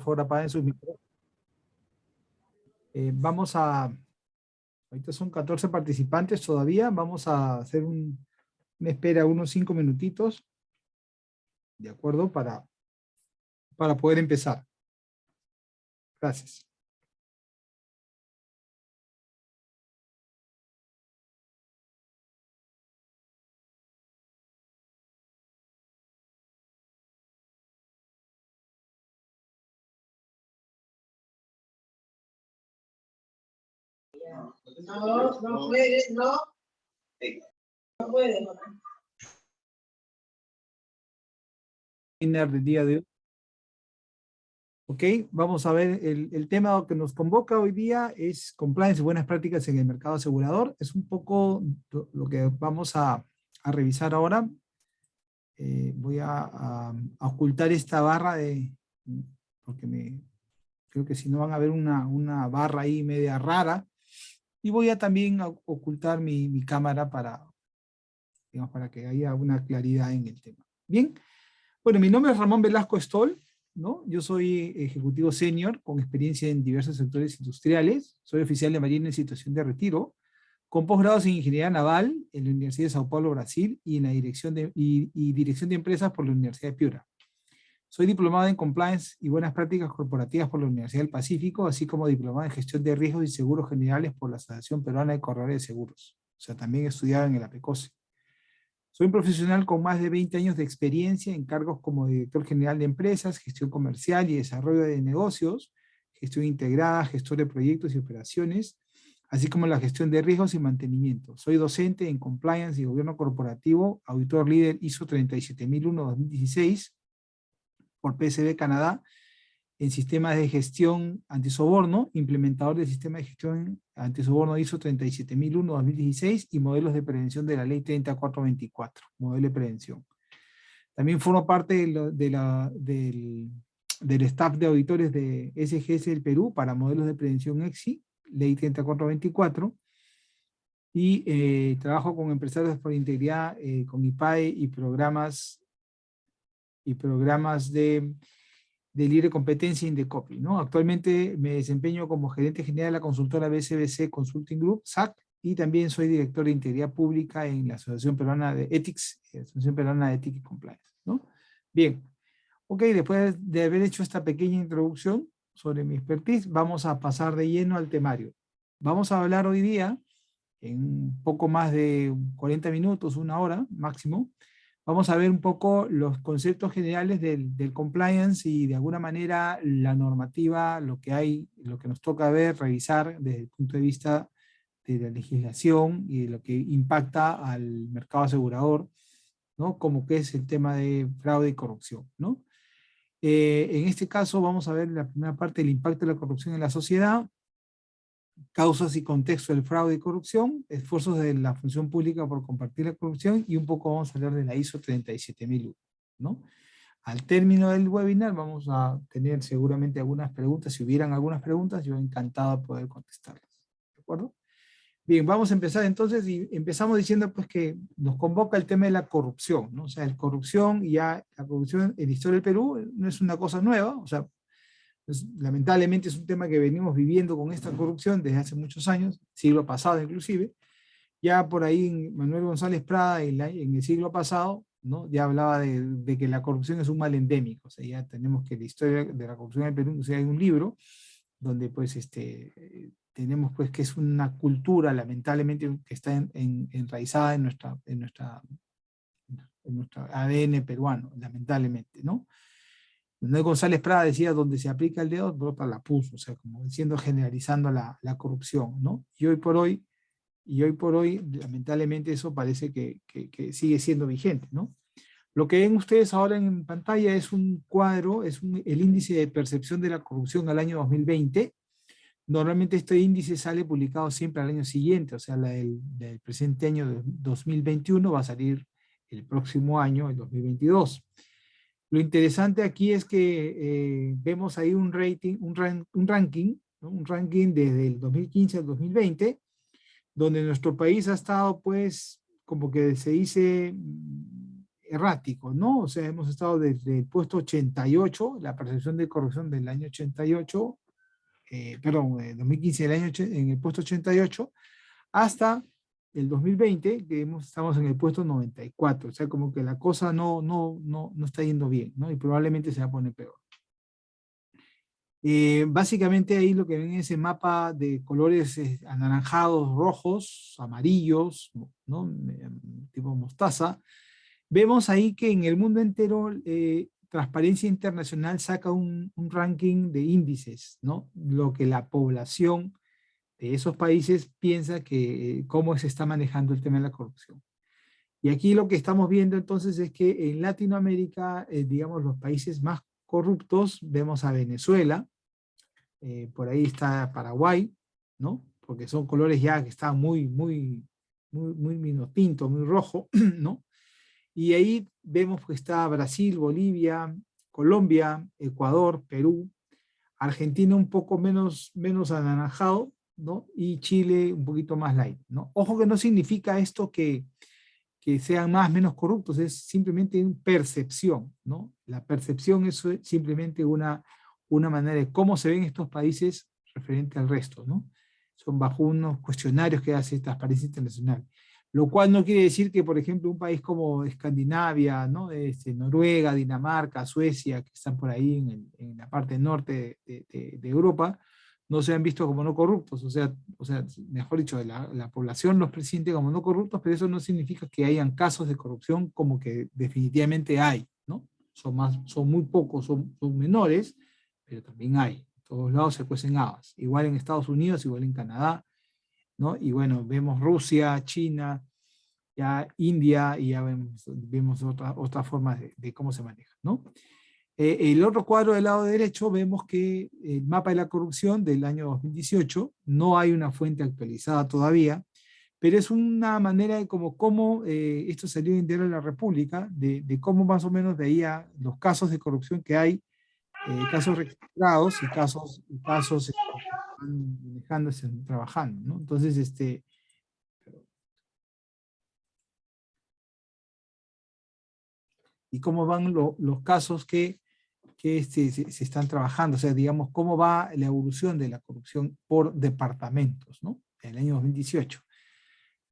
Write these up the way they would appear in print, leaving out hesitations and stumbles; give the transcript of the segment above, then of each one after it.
favor apaguen sus micrófonos. Ahorita son 14 participantes todavía, vamos a hacer una espera unos 5 minutitos, ¿de acuerdo? Para poder empezar. Gracias. No puedes, no. No puedes. Del día de hoy. Ok, vamos a ver, el tema que nos convoca hoy día es compliance y buenas prácticas en el mercado asegurador. Es un poco lo que vamos a revisar ahora. Voy a ocultar esta barra porque creo que si no van a ver una barra ahí media rara. Y voy a también ocultar mi cámara digamos, para que haya una claridad en el tema. Bien, bueno, mi nombre es Ramón Velasco Stoll, ¿no? Yo soy ejecutivo senior con experiencia en diversos sectores industriales. Soy oficial de Marina en situación de retiro, con posgrados en Ingeniería Naval en la Universidad de Sao Paulo, Brasil, y en la dirección dirección de empresas por la Universidad de Piura. Soy diplomado en Compliance y Buenas Prácticas Corporativas por la Universidad del Pacífico, así como diplomado en Gestión de Riesgos y Seguros Generales por la Asociación Peruana de Corredores de Seguros. O sea, también he estudiado en el APECOSE. Soy un profesional con más de 20 años de experiencia en cargos como director general de empresas, gestión comercial y desarrollo de negocios, gestión integrada, gestor de proyectos y operaciones, así como la gestión de riesgos y mantenimiento. Soy docente en Compliance y Gobierno Corporativo, auditor líder ISO 37001-2016 por PSB Canadá, en sistemas de gestión antisoborno, implementador del sistema de gestión antisoborno ISO 37001-2016 y modelos de prevención de la ley 30424, modelo de prevención. También formo parte del staff de auditores de SGS del Perú para modelos de prevención EXI, ley 30424, y trabajo con empresarios por integridad, con IPAE y programas de libre competencia Indecopy, ¿no? Actualmente me desempeño como gerente general de la consultora BCBC Consulting Group, SAC, y también soy director de integridad pública en la Asociación Peruana de Ethics, Asociación Peruana de Ethics y Compliance, ¿no? Bien, ok, después de haber hecho esta pequeña introducción sobre mi expertise, vamos a pasar de lleno al temario. Vamos a hablar hoy día, en poco más de 40 minutos, una hora máximo, vamos a ver un poco los conceptos generales del compliance y de alguna manera la normativa, lo que nos toca ver, revisar desde el punto de vista de la legislación y de lo que impacta al mercado asegurador, ¿no? Como que es el tema de fraude y corrupción, ¿no? En este caso vamos a ver la primera parte del impacto de la corrupción en la sociedad, causas y contexto del fraude y corrupción, esfuerzos de la función pública por combatir la corrupción y un poco vamos a hablar de la ISO 37001, ¿no? Al término del webinar vamos a tener seguramente algunas preguntas. Si hubieran algunas preguntas, yo encantado de poder contestarlas. ¿De acuerdo? Bien, vamos a empezar entonces y empezamos diciendo pues que nos convoca el tema de la corrupción, ¿no? O sea, la corrupción la corrupción en la historia del Perú no es una cosa nueva, o sea, pues, lamentablemente es un tema que venimos viviendo con esta corrupción desde hace muchos años, siglo pasado inclusive. Ya por ahí Manuel González Prada en el siglo pasado, ¿no? Ya hablaba de que la corrupción es un mal endémico. O sea, ya tenemos que la historia de la corrupción en el Perú, o sea, hay un libro donde pues tenemos pues que es una cultura lamentablemente que está enraizada en nuestro ADN peruano, lamentablemente, ¿no? Manuel González Prada decía, donde se aplica el dedo, brota la puso, o sea, como diciendo, generalizando la corrupción, ¿no? Y hoy por hoy, lamentablemente, eso parece que sigue siendo vigente, ¿no? Lo que ven ustedes ahora en pantalla es un cuadro, el índice de percepción de la corrupción al año 2020. Normalmente este índice sale publicado siempre al año siguiente, o sea, del presente año de 2021 va a salir el próximo año, el 2022. Lo interesante aquí es que vemos ahí un rating, un ranking, ¿no? Un ranking desde el 2015 al 2020, donde nuestro país ha estado, pues, como que se dice, errático, ¿no? O sea, hemos estado desde el puesto 88, la percepción de corrupción del año 88, perdón, 2015 en el puesto 88, hasta el 2020, que estamos en el puesto 94, o sea, como que la cosa no está yendo bien, ¿no? Y probablemente se va a poner peor. Básicamente ahí lo que ven es ese mapa de colores anaranjados, rojos, amarillos, ¿no? Tipo mostaza. Vemos ahí que en el mundo entero Transparencia Internacional saca un ranking de índices, ¿no? Lo que la población de esos países piensa que cómo se está manejando el tema de la corrupción. Y aquí lo que estamos viendo entonces es que en Latinoamérica, digamos, los países más corruptos, vemos a Venezuela, por ahí está Paraguay, ¿no? Porque son colores ya que están muy vino tinto, muy rojo, ¿no? Y ahí vemos que está Brasil, Bolivia, Colombia, Ecuador, Perú, Argentina un poco menos anaranjado, ¿no? Y Chile un poquito más light, ¿no? Ojo que no significa esto que sean más o menos corruptos, es simplemente una percepción, ¿no? La percepción es simplemente una manera de cómo se ven estos países referente al resto, ¿no? Son bajo unos cuestionarios que hace Transparencia Internacional. Lo cual no quiere decir que, por ejemplo, un país como Escandinavia, ¿no? Noruega, Dinamarca, Suecia, que están por ahí en la parte norte de Europa, no se han visto como no corruptos, o sea mejor dicho, la población los presiente como no corruptos, pero eso no significa que hayan casos de corrupción como que definitivamente hay, ¿no? Son muy pocos, son menores, pero también hay. En todos lados se cuecen habas. Igual en Estados Unidos, igual en Canadá, ¿no? Y bueno, vemos Rusia, China, ya India, y ya vemos otras formas de cómo se maneja, ¿no? El otro cuadro del lado derecho vemos que el mapa de la corrupción del año 2018, no hay una fuente actualizada todavía, pero es una manera de cómo esto salió en Diario de la República, de cómo más o menos veía los casos de corrupción que hay, casos registrados y casos que están manejándose, trabajando, ¿no? Entonces, y cómo van los casos que se están trabajando, o sea, digamos, cómo va la evolución de la corrupción por departamentos, ¿no? En el año 2018.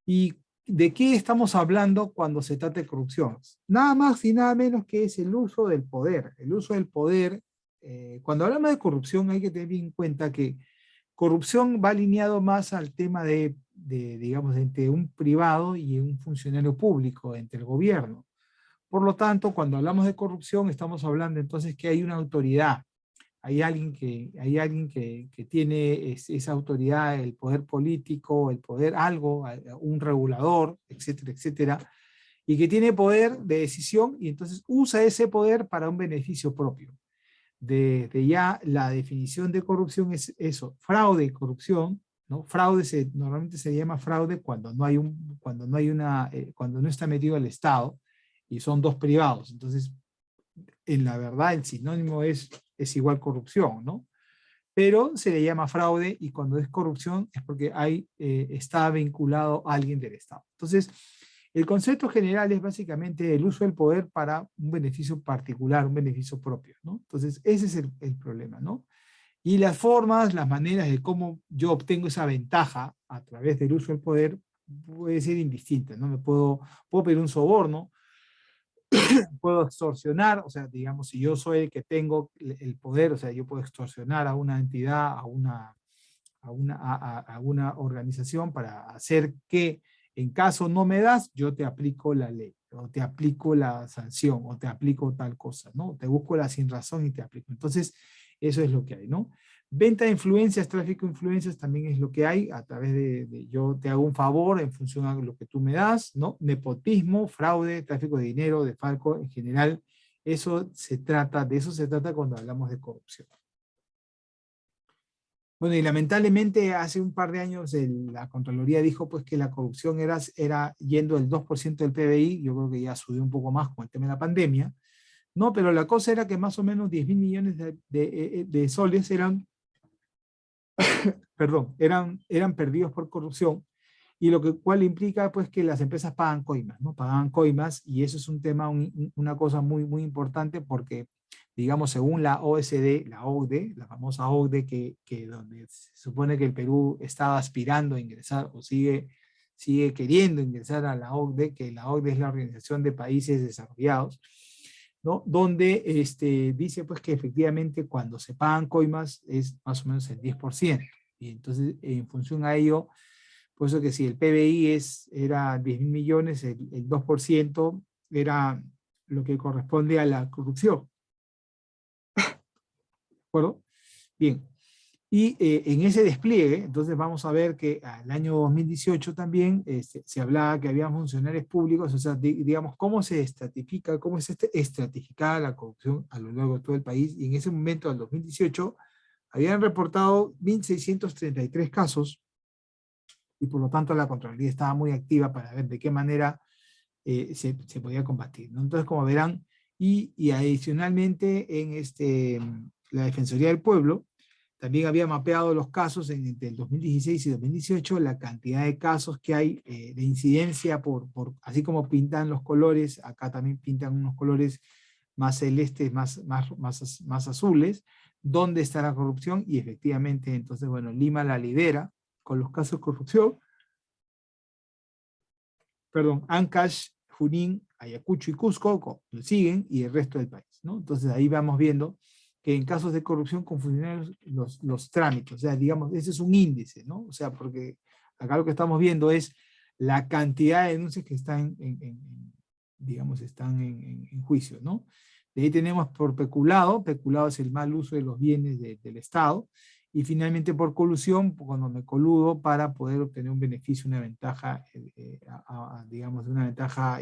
¿Y de qué estamos hablando cuando se trata de corrupción? Nada más y nada menos que es el uso del poder. El uso del poder, cuando hablamos de corrupción hay que tener en cuenta que corrupción va alineado más al tema digamos, entre un privado y un funcionario público, entre el gobierno. Por lo tanto, cuando hablamos de corrupción, estamos hablando entonces que hay una autoridad, hay alguien que tiene esa autoridad, el poder político, el poder algo, un regulador, etcétera, etcétera, y que tiene poder de decisión y entonces usa ese poder para un beneficio propio. De ya la definición de corrupción es eso, fraude y corrupción, ¿no? Fraude normalmente se llama fraude cuando no hay cuando no está metido el Estado y son dos privados. Entonces, en la verdad, el sinónimo es igual corrupción, ¿no? Pero se le llama fraude y cuando es corrupción es porque está vinculado a alguien del Estado. Entonces, el concepto general es básicamente el uso del poder para un beneficio particular, un beneficio propio, ¿no? Entonces, ese es el problema, ¿no? Y las formas, las maneras de cómo yo obtengo esa ventaja a través del uso del poder puede ser indistinta, ¿no? Puedo pedir un soborno, puedo extorsionar, o sea, digamos, si yo soy el que tengo el poder, o sea, yo puedo extorsionar a una entidad, a una organización para hacer que en caso no me das, yo te aplico la ley, o te aplico la sanción, o te aplico tal cosa, ¿no? Te busco la sin razón y te aplico. Entonces, eso es lo que hay, ¿no? Venta de influencias, tráfico de influencias también es lo que hay a través de yo te hago un favor en función a lo que tú me das, ¿no? Nepotismo, fraude, tráfico de dinero, defalco en general, de eso se trata cuando hablamos de corrupción. Bueno, y lamentablemente hace un par de años la Contraloría dijo pues que la corrupción era yendo el 2% del PBI, yo creo que ya subió un poco más con el tema de la pandemia, no, pero la cosa era que más o menos 10.000 millones de soles eran perdidos por corrupción, y lo que cual implica pues que las empresas pagan coimas, ¿no? Pagan coimas, y eso es un tema, una cosa muy, muy importante porque, digamos, según la OECD, la OCDE, la famosa OCDE, que donde se supone que el Perú estaba aspirando a ingresar o sigue queriendo ingresar a la OCDE, que la OCDE es la Organización de Países Desarrollados, ¿no? Donde dice pues que efectivamente cuando se pagan coimas es más o menos el 10%. Y entonces, en función a ello, por eso que si el PBI era 10.000 millones, el 2% era lo que corresponde a la corrupción. ¿De acuerdo? Bien. Y en ese despliegue, entonces vamos a ver que al año 2018 también se hablaba que había funcionarios públicos, o sea, digamos, cómo se estratifica, cómo es estratificada la corrupción a lo largo de todo el país. Y en ese momento, al 2018, habían reportado 1.633 casos, y por lo tanto la Contraloría estaba muy activa para ver de qué manera se podía combatir, ¿no? Entonces, como verán, y adicionalmente en la Defensoría del Pueblo también había mapeado los casos entre el 2016 y 2018, la cantidad de casos que hay de incidencia así como pintan los colores, acá también pintan unos colores más celestes, más azules, dónde está la corrupción, y efectivamente, entonces, bueno, Lima la lidera con los casos de corrupción. Perdón, Ancash, Junín, Ayacucho y Cusco lo siguen, y el resto del país, ¿no? Entonces ahí vamos viendo que en casos de corrupción con funcionarios los trámites, o sea, digamos, ese es un índice, ¿no? O sea, porque acá lo que estamos viendo es la cantidad de denuncias que están digamos, están en juicio, ¿no? De ahí tenemos por peculado es el mal uso de los bienes del Estado, y finalmente por colusión, cuando me coludo para poder obtener un beneficio, una ventaja, digamos, una ventaja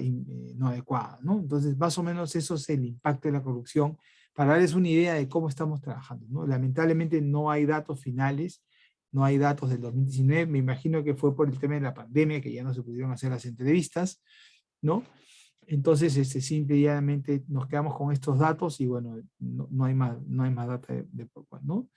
no adecuada, ¿no? Entonces, más o menos eso es el impacto de la corrupción, para darles una idea de cómo estamos trabajando, ¿no? Lamentablemente no hay datos finales, no hay datos del 2019, me imagino que fue por el tema de la pandemia, que ya no se pudieron hacer las entrevistas, ¿no? Entonces, simple y llanamente nos quedamos con estos datos, y bueno, no hay más data ¿no?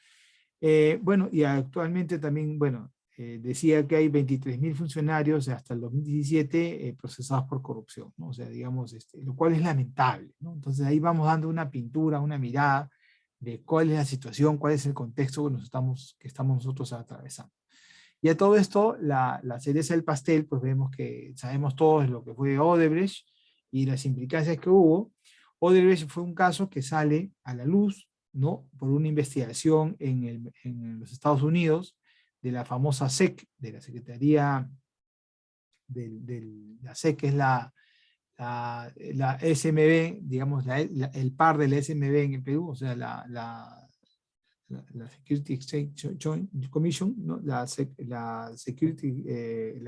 Bueno, y actualmente también, bueno, decía que hay 23.000 funcionarios hasta el 2017 procesados por corrupción, ¿no? O sea, digamos, lo cual es lamentable, ¿no? Entonces ahí vamos dando una pintura, una mirada de cuál es la situación, cuál es el contexto que estamos nosotros atravesando. Y a todo esto, la cereza del pastel, pues vemos que sabemos todos lo que fue Odebrecht y las implicancias que hubo. Odebrecht fue un caso que sale a la luz, ¿no? Por una investigación en los Estados Unidos de la famosa SEC, de la Secretaría la SEC, que es la SMB, digamos, el par de la SMB en el Perú, o sea, la Security Exchange Joint Commission, ¿no? La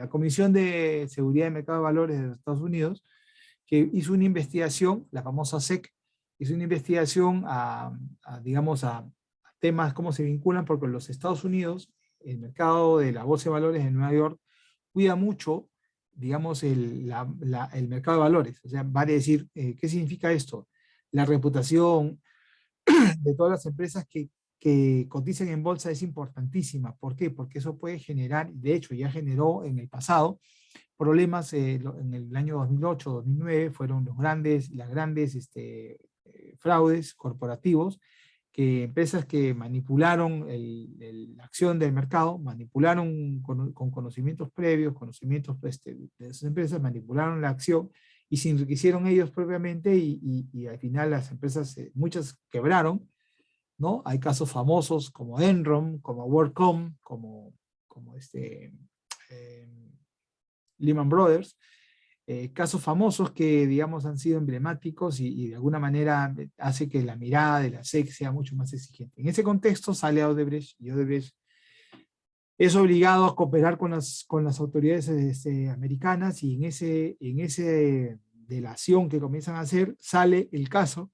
Comisión de Seguridad de Mercado de Valores de los Estados Unidos, que hizo una investigación, la famosa SEC, hizo una investigación digamos, a temas, cómo se vinculan, porque en los Estados Unidos, el mercado de la bolsa de valores en Nueva York cuida mucho, digamos, el mercado de valores. O sea, vale decir, ¿qué significa esto? La reputación de todas las empresas que cotizan en bolsa es importantísima. ¿Por qué? Porque eso puede generar, de hecho ya generó en el pasado, problemas en el año 2008, 2009, fueron las grandes fraudes corporativos, que empresas que manipularon la acción del mercado, manipularon con conocimientos previos, conocimientos de esas empresas, manipularon la acción y se enriquecieron ellos propiamente, y al final las empresas, muchas quebraron, ¿no? Hay casos famosos como Enron, como WorldCom, como eh, Lehman Brothers, casos famosos que, digamos, han sido emblemáticos, y de alguna manera hace que la mirada de la SEC sea mucho más exigente. En ese contexto sale Odebrecht, y Odebrecht es obligado a cooperar con las autoridades americanas, y en ese delación que comienzan a hacer, sale el caso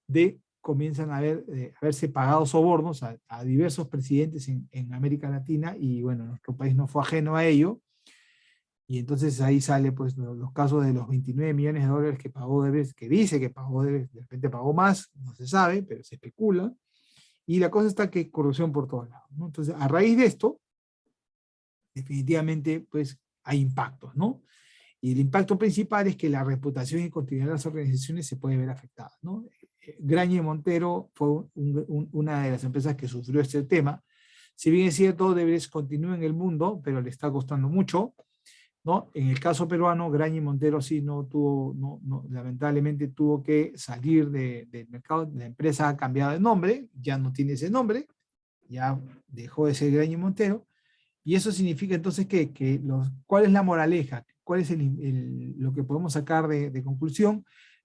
de comienzan a haberse pagado sobornos a diversos presidentes en América Latina, y bueno, nuestro país no fue ajeno a ello. Y entonces ahí sale pues los casos de los 29 millones de dólares que pagó Odebrecht, que dice que pagó Odebrecht, de repente pagó más, no se sabe, pero se especula. Y la cosa está que corrupción por todos lados, ¿no? Entonces, a raíz de esto, definitivamente pues hay impactos, ¿no? Y el impacto principal es que la reputación y continuidad de las organizaciones se puede ver afectada, ¿no? Graña y Montero fue una de las empresas que sufrió este tema. Si bien es cierto, Odebrecht continúa en el mundo, pero le está costando mucho, ¿no? En el caso peruano, Graña y Montero sí no tuvo, lamentablemente tuvo que salir del mercado. La empresa ha cambiado de nombre, ya no tiene ese nombre, ya dejó de ser Graña y Montero. Y eso significa entonces ¿cuál es la moraleja? ¿Cuál es lo que podemos sacar de conclusión?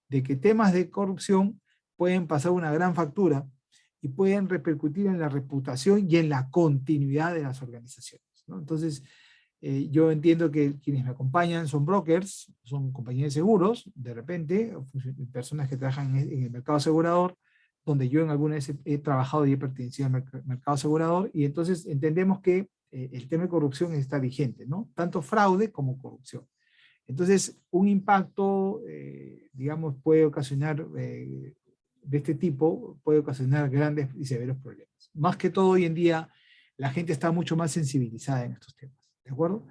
De que temas de corrupción pueden pasar una gran factura y pueden repercutir en la reputación y en la continuidad de las organizaciones, ¿no? Entonces, yo entiendo que quienes me acompañan son brokers, son compañías de seguros, de repente, personas que trabajan en el mercado asegurador, donde yo en alguna vez he trabajado y he pertenecido al mercado asegurador, y entonces entendemos que el tema de corrupción está vigente, ¿no? Tanto fraude como corrupción. Entonces, un impacto, digamos, puede ocasionar, de este tipo, puede ocasionar grandes y severos problemas. Más que todo, hoy en día, la gente está mucho más sensibilizada en estos temas, ¿de acuerdo?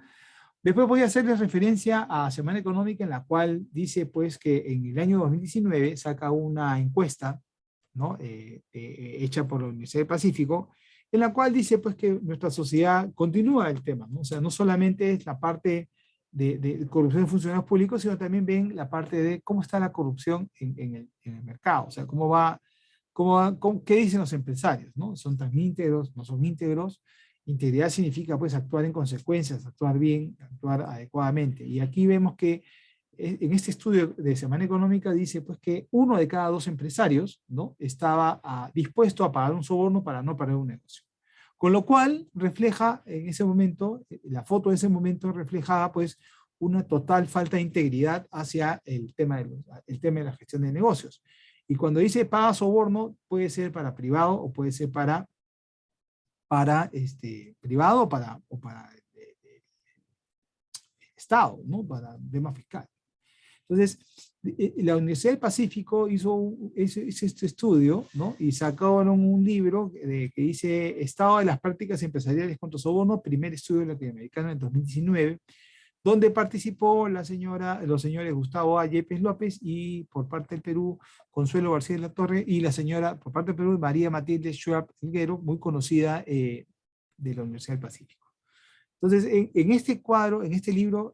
Después voy a hacerles referencia a Semana Económica, en la cual dice, pues, que en el año 2019 saca una encuesta, ¿no? Hecha por la Universidad del Pacífico, en la cual dice, pues, que nuestra sociedad continúa el tema, ¿no? O sea, no solamente es la parte de corrupción de funcionarios públicos, sino también ven la parte de cómo está la corrupción en el mercado, o sea, qué dicen los empresarios, ¿no? ¿Son tan íntegros? ¿No son íntegros? Integridad significa, pues, actuar en consecuencias, actuar bien, actuar adecuadamente. Y aquí vemos que en este estudio de Semana Económica dice, pues, que 1 de cada 2 empresarios, ¿no?, estaba dispuesto a pagar un soborno para no perder un negocio. Con lo cual refleja en ese momento, la foto de ese momento reflejaba, pues, una total falta de integridad hacia el tema de la gestión de negocios. Y cuando dice paga soborno, puede ser para privado o puede ser para privado o para Estado, ¿no? Para tema fiscal. Entonces, la Universidad del Pacífico hizo este estudio, ¿no? Y sacaron un libro que dice Estado de las prácticas empresariales contra soborno, primer estudio latinoamericano en 2019, donde participó los señores Gustavo A. Yepes López, y por parte del Perú, Consuelo García de la Torre, y la señora, por parte del Perú, María Matilde Schwab Higuero, muy conocida de la Universidad del Pacífico. Entonces, en este cuadro, en este libro,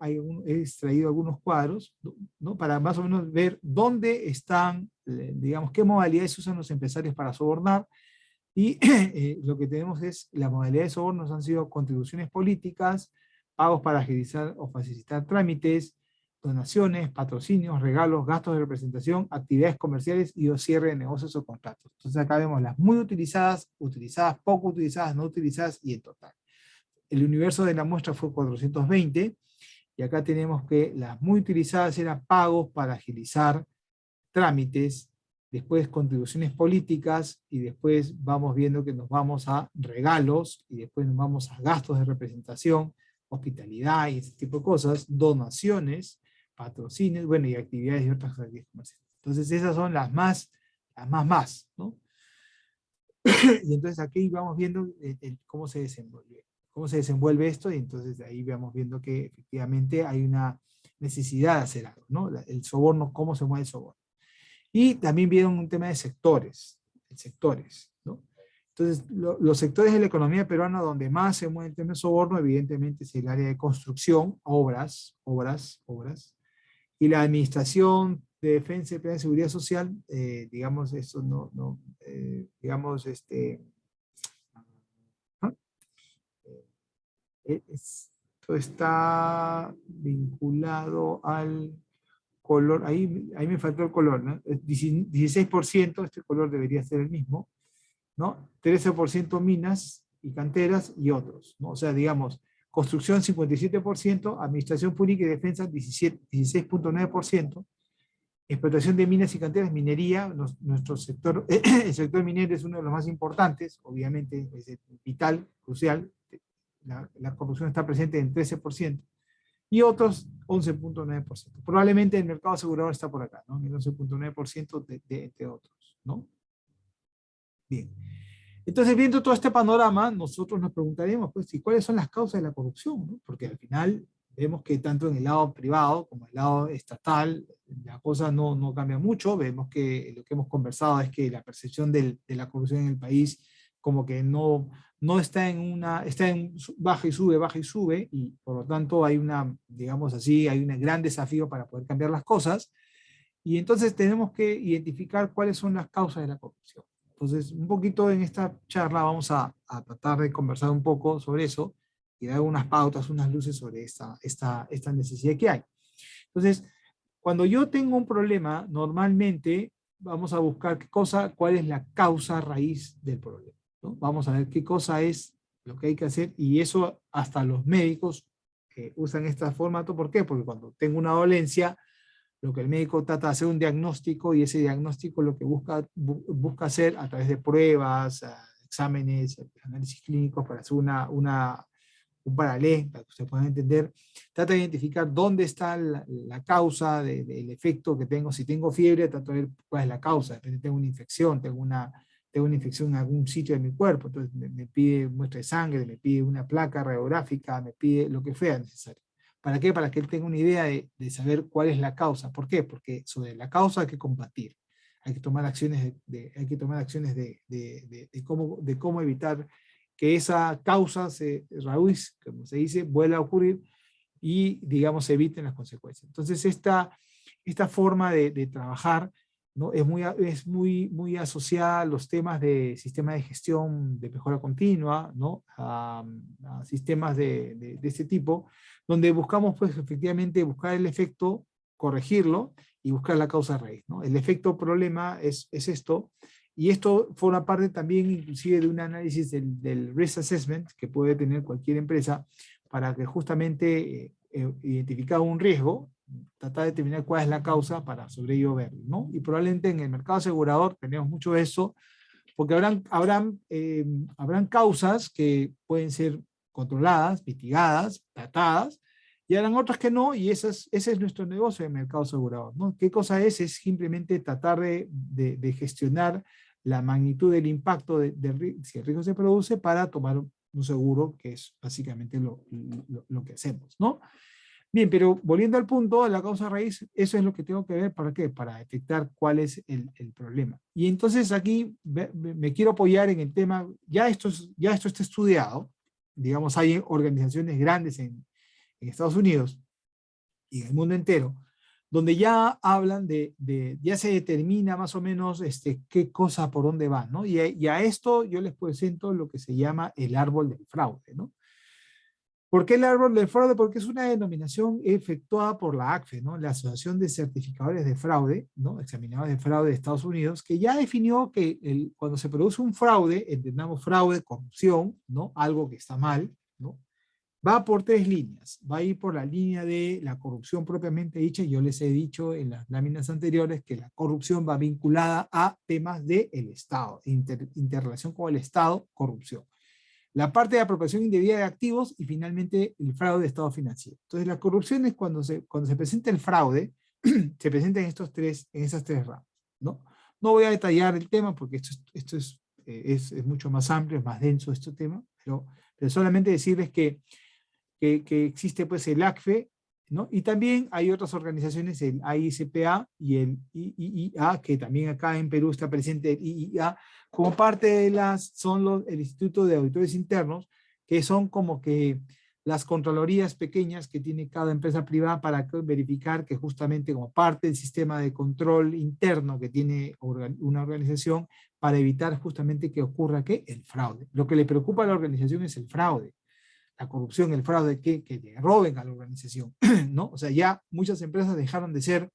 he extraído algunos cuadros, ¿no? Para más o menos ver dónde están, digamos, qué modalidades usan los empresarios para sobornar. Y lo que tenemos es, las modalidades de sobornos han sido contribuciones políticas, pagos para agilizar o facilitar trámites, donaciones, patrocinios, regalos, gastos de representación, actividades comerciales y o cierre de negocios o contratos. Entonces acá vemos las muy utilizadas, poco utilizadas, no utilizadas y en total. El universo de la muestra fue 420, y acá tenemos que las muy utilizadas eran pagos para agilizar trámites, después contribuciones políticas, y después vamos viendo que nos vamos a regalos, y después nos vamos a gastos de representación, hospitalidad y ese tipo de cosas, donaciones, patrocinios, bueno, y actividades y otras actividades comerciales. Entonces esas son las más, ¿no? Y entonces aquí vamos viendo cómo se desenvuelve esto, y entonces ahí vamos viendo que efectivamente hay una necesidad de hacer algo, ¿no? El soborno, cómo se mueve el soborno. Y también vieron un tema de sectores, ¿no? Entonces, los sectores de la economía peruana donde más se mueve el tema de soborno, evidentemente, es el área de construcción, obras, y la administración de defensa y plan de seguridad social, digamos, eso digamos, ¿no? Esto está vinculado al color, ahí me faltó el color, ¿no? 16%, este color debería ser el mismo, ¿no? 13% minas y canteras y otros, ¿no? O sea, digamos, construcción 57%, administración pública y defensa 16.9%, explotación de minas y canteras, minería, nuestro sector, el sector minero es uno de los más importantes, obviamente es vital, crucial, la corrupción está presente en 13%, y otros 11.9%. Probablemente el mercado asegurador está por acá, ¿no? El 11.9% entre otros, ¿no? Bien. Entonces, viendo todo este panorama, nosotros nos preguntaremos, pues, ¿y cuáles son las causas de la corrupción? ¿No? Porque al final vemos que tanto en el lado privado como en el lado estatal, la cosa no cambia mucho. Vemos que lo que hemos conversado es que la percepción de la corrupción en el país como que no está en está en baja y sube, y por lo tanto hay digamos así, hay un gran desafío para poder cambiar las cosas. Y entonces tenemos que identificar cuáles son las causas de la corrupción. Entonces, un poquito en esta charla vamos a tratar de conversar un poco sobre eso y dar unas pautas, unas luces sobre esta necesidad que hay. Entonces, cuando yo tengo un problema, normalmente vamos a buscar cuál es la causa raíz del problema, ¿no? Vamos a ver qué cosa es lo que hay que hacer, y eso hasta los médicos usan este formato. ¿Por qué? Porque cuando tengo una dolencia, lo que el médico trata de hacer un diagnóstico, y ese diagnóstico lo que busca hacer a través de pruebas, exámenes, análisis clínicos para hacer un paralelo, para que ustedes puedan entender, trata de identificar dónde está la causa del efecto que tengo. Si tengo fiebre, trato de ver cuál es la causa. De repente tengo una infección, tengo una infección en algún sitio de mi cuerpo, entonces me pide muestra de sangre, me pide una placa radiográfica, me pide lo que sea necesario. ¿Para qué? Para que él tenga una idea de saber cuál es la causa. ¿Por qué? Porque sobre la causa hay que combatir. Hay que tomar acciones de cómo evitar que esa causa raíz, como se dice, vuelva a ocurrir, y, digamos, se eviten las consecuencias. Entonces, esta forma de trabajar, ¿no? Muy asociada a los temas de sistema de gestión de mejora continua, ¿no? A sistemas de este tipo, donde buscamos, pues, efectivamente buscar el efecto, corregirlo y buscar la causa raíz, ¿no? El efecto problema es esto, y esto forma parte también inclusive de un análisis del risk assessment que puede tener cualquier empresa, para que justamente identificar un riesgo, tratar de determinar cuál es la causa para sobre ello verlo, ¿no? Y probablemente en el mercado asegurador tenemos mucho de eso, porque habrán causas que pueden ser controladas, mitigadas, tratadas, y habrán otras que no, y ese es nuestro negocio de mercado asegurador, ¿no? ¿Qué cosa es? Es simplemente tratar de gestionar la magnitud del impacto si el riesgo se produce, para tomar un seguro, que es básicamente lo que hacemos, ¿no? Bien, pero volviendo al punto, la causa raíz, eso es lo que tengo que ver. ¿Para qué? Para detectar cuál es el problema. Y entonces aquí me quiero apoyar en el tema, ya esto está estudiado, digamos, hay organizaciones grandes en Estados Unidos y en el mundo entero, donde ya hablan ya se determina más o menos qué cosa por dónde va, ¿no? Y a esto yo les presento lo que se llama el árbol del fraude, ¿no? ¿Por qué el árbol del fraude? Porque es una denominación efectuada por la ACFE, ¿no? La Asociación de Certificadores de Fraude, ¿no? Examinadores de fraude de Estados Unidos, que ya definió que cuando se produce un fraude, entendamos fraude, corrupción, ¿no? Algo que está mal, ¿no? Va por tres líneas. Va a ir por la línea de la corrupción propiamente dicha. Yo les he dicho en las láminas anteriores que la corrupción va vinculada a temas del Estado, interrelación con el Estado, corrupción. La parte de apropiación indebida de activos, y finalmente el fraude de estado financiero. Entonces, la corrupción es cuando se presenta el fraude, se presenta en esas tres ramas, ¿no? No voy a detallar el tema porque esto es mucho más amplio, es más denso este tema, pero solamente decirles que existe, pues, el ACFE, ¿no? Y también hay otras organizaciones, el AICPA y el IIA, que también acá en Perú está presente el IIA, como parte de el Instituto de Auditores Internos, que son como que las contralorías pequeñas que tiene cada empresa privada para verificar que, justamente como parte del sistema de control interno que tiene una organización, para evitar justamente que ocurra el fraude. Lo que le preocupa a la organización es el fraude, la corrupción, el fraude, que le roben a la organización, ¿no? O sea, ya muchas empresas dejaron de ser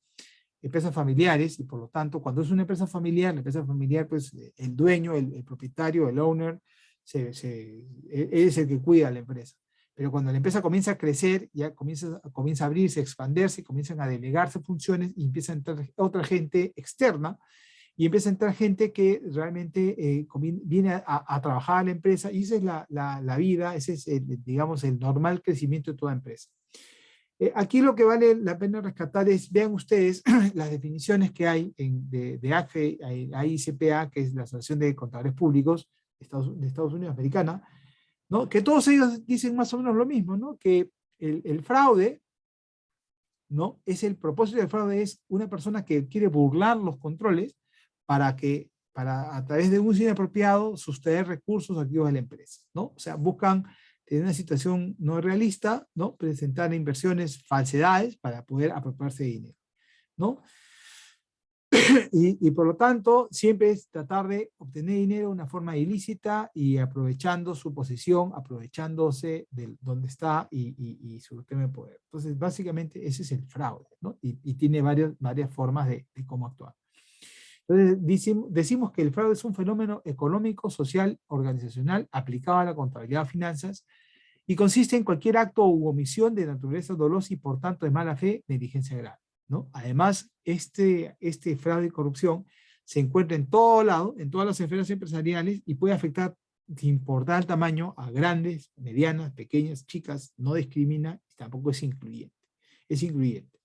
empresas familiares, y por lo tanto, cuando es una empresa familiar, la empresa familiar, pues el dueño, el propietario, el owner, es el que cuida a la empresa. Pero cuando la empresa comienza a crecer, ya comienza a abrirse, a expandirse, comienzan a delegarse funciones, y empieza a entrar otra gente externa, y empieza a entrar gente que realmente viene a trabajar a la empresa, y esa es la vida, ese es, digamos, el normal crecimiento de toda empresa. Aquí lo que vale la pena rescatar es, vean ustedes las definiciones que hay de ACFE, AICPA, que es la Asociación de Contadores Públicos de Estados Unidos americana, ¿no? Que todos ellos dicen más o menos lo mismo, ¿no? Que el fraude, ¿no? El propósito del fraude es una persona que quiere burlar los controles para a través de un uso inapropiado sustraer recursos activos de la empresa, ¿no? O sea, buscan tener una situación no realista, ¿no? Presentar inversiones, falsedades para poder apropiarse de dinero, ¿no? Y por lo tanto, siempre es tratar de obtener dinero de una forma ilícita y aprovechando su posición, aprovechándose de donde está y su tema de poder. Entonces, básicamente, ese es el fraude, ¿no? Y tiene varias formas de cómo actuar. Entonces, decimos que el fraude es un fenómeno económico, social, organizacional, aplicado a la contabilidad de finanzas, y consiste en cualquier acto u omisión de naturaleza dolosa y, por tanto, de mala fe, negligencia grave, ¿no? Además, este fraude y corrupción se encuentra en todo lado, en todas las esferas empresariales, y puede afectar, sin importar el tamaño, a grandes, medianas, pequeñas, chicas, no discrimina y tampoco es incluyente. Es incluyente.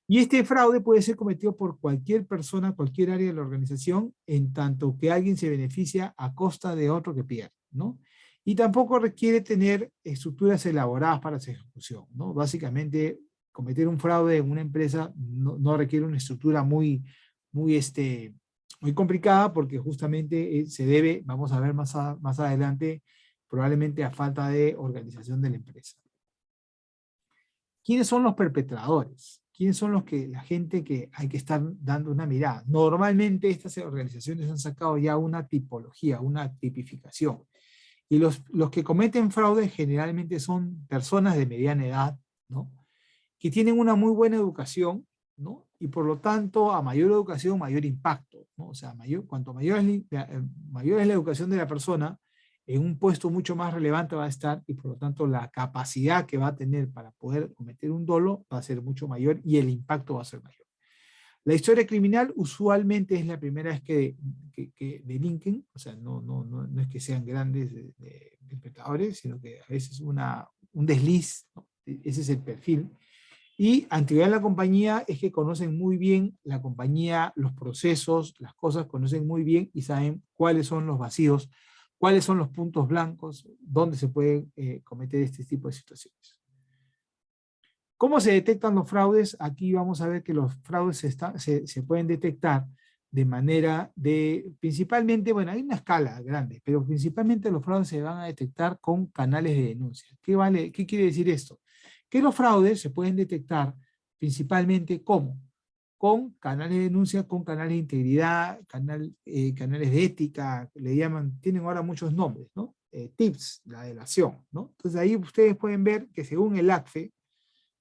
Y este fraude puede ser cometido por cualquier persona, cualquier área de la organización, en tanto que alguien se beneficia a costa de otro que pierde, ¿no? Y tampoco requiere tener estructuras elaboradas para su ejecución, ¿no? Básicamente, cometer un fraude en una empresa no requiere una estructura muy complicada, porque justamente se debe, vamos a ver más adelante, probablemente a falta de organización de la empresa. ¿Quiénes son los perpetradores? ¿Quiénes son la gente que hay que estar dando una mirada? Normalmente estas organizaciones han sacado ya una tipología, una tipificación. Y los que cometen fraude generalmente son personas de mediana edad, ¿no? Que tienen una muy buena educación, ¿no? Y por lo tanto, a mayor educación, mayor impacto, ¿no? O sea, cuanto mayor es la educación de la persona, en un puesto mucho más relevante va a estar, y por lo tanto la capacidad que va a tener para poder cometer un dolo va a ser mucho mayor y el impacto va a ser mayor. La historia criminal usualmente es la primera vez que delinquen, o sea, no es que sean grandes perpetradores, sino que a veces un desliz, ¿no? Ese es el perfil. Y antigüedad en la compañía es que conocen muy bien la compañía, los procesos, las cosas, conocen muy bien y saben cuáles son los vacíos, cuáles son los puntos blancos, dónde se puede cometer este tipo de situaciones. ¿Cómo se detectan los fraudes? Aquí vamos a ver que los fraudes se pueden detectar de manera principalmente, bueno, hay una escala grande, pero principalmente los fraudes se van a detectar con canales de denuncia. ¿Qué quiere decir esto? Que los fraudes se pueden detectar principalmente ¿cómo? Con canales de denuncia, con canales de integridad, canales de ética, tienen ahora muchos nombres, ¿no? Tips, la delación, ¿no? Entonces ahí ustedes pueden ver que según el ACFE,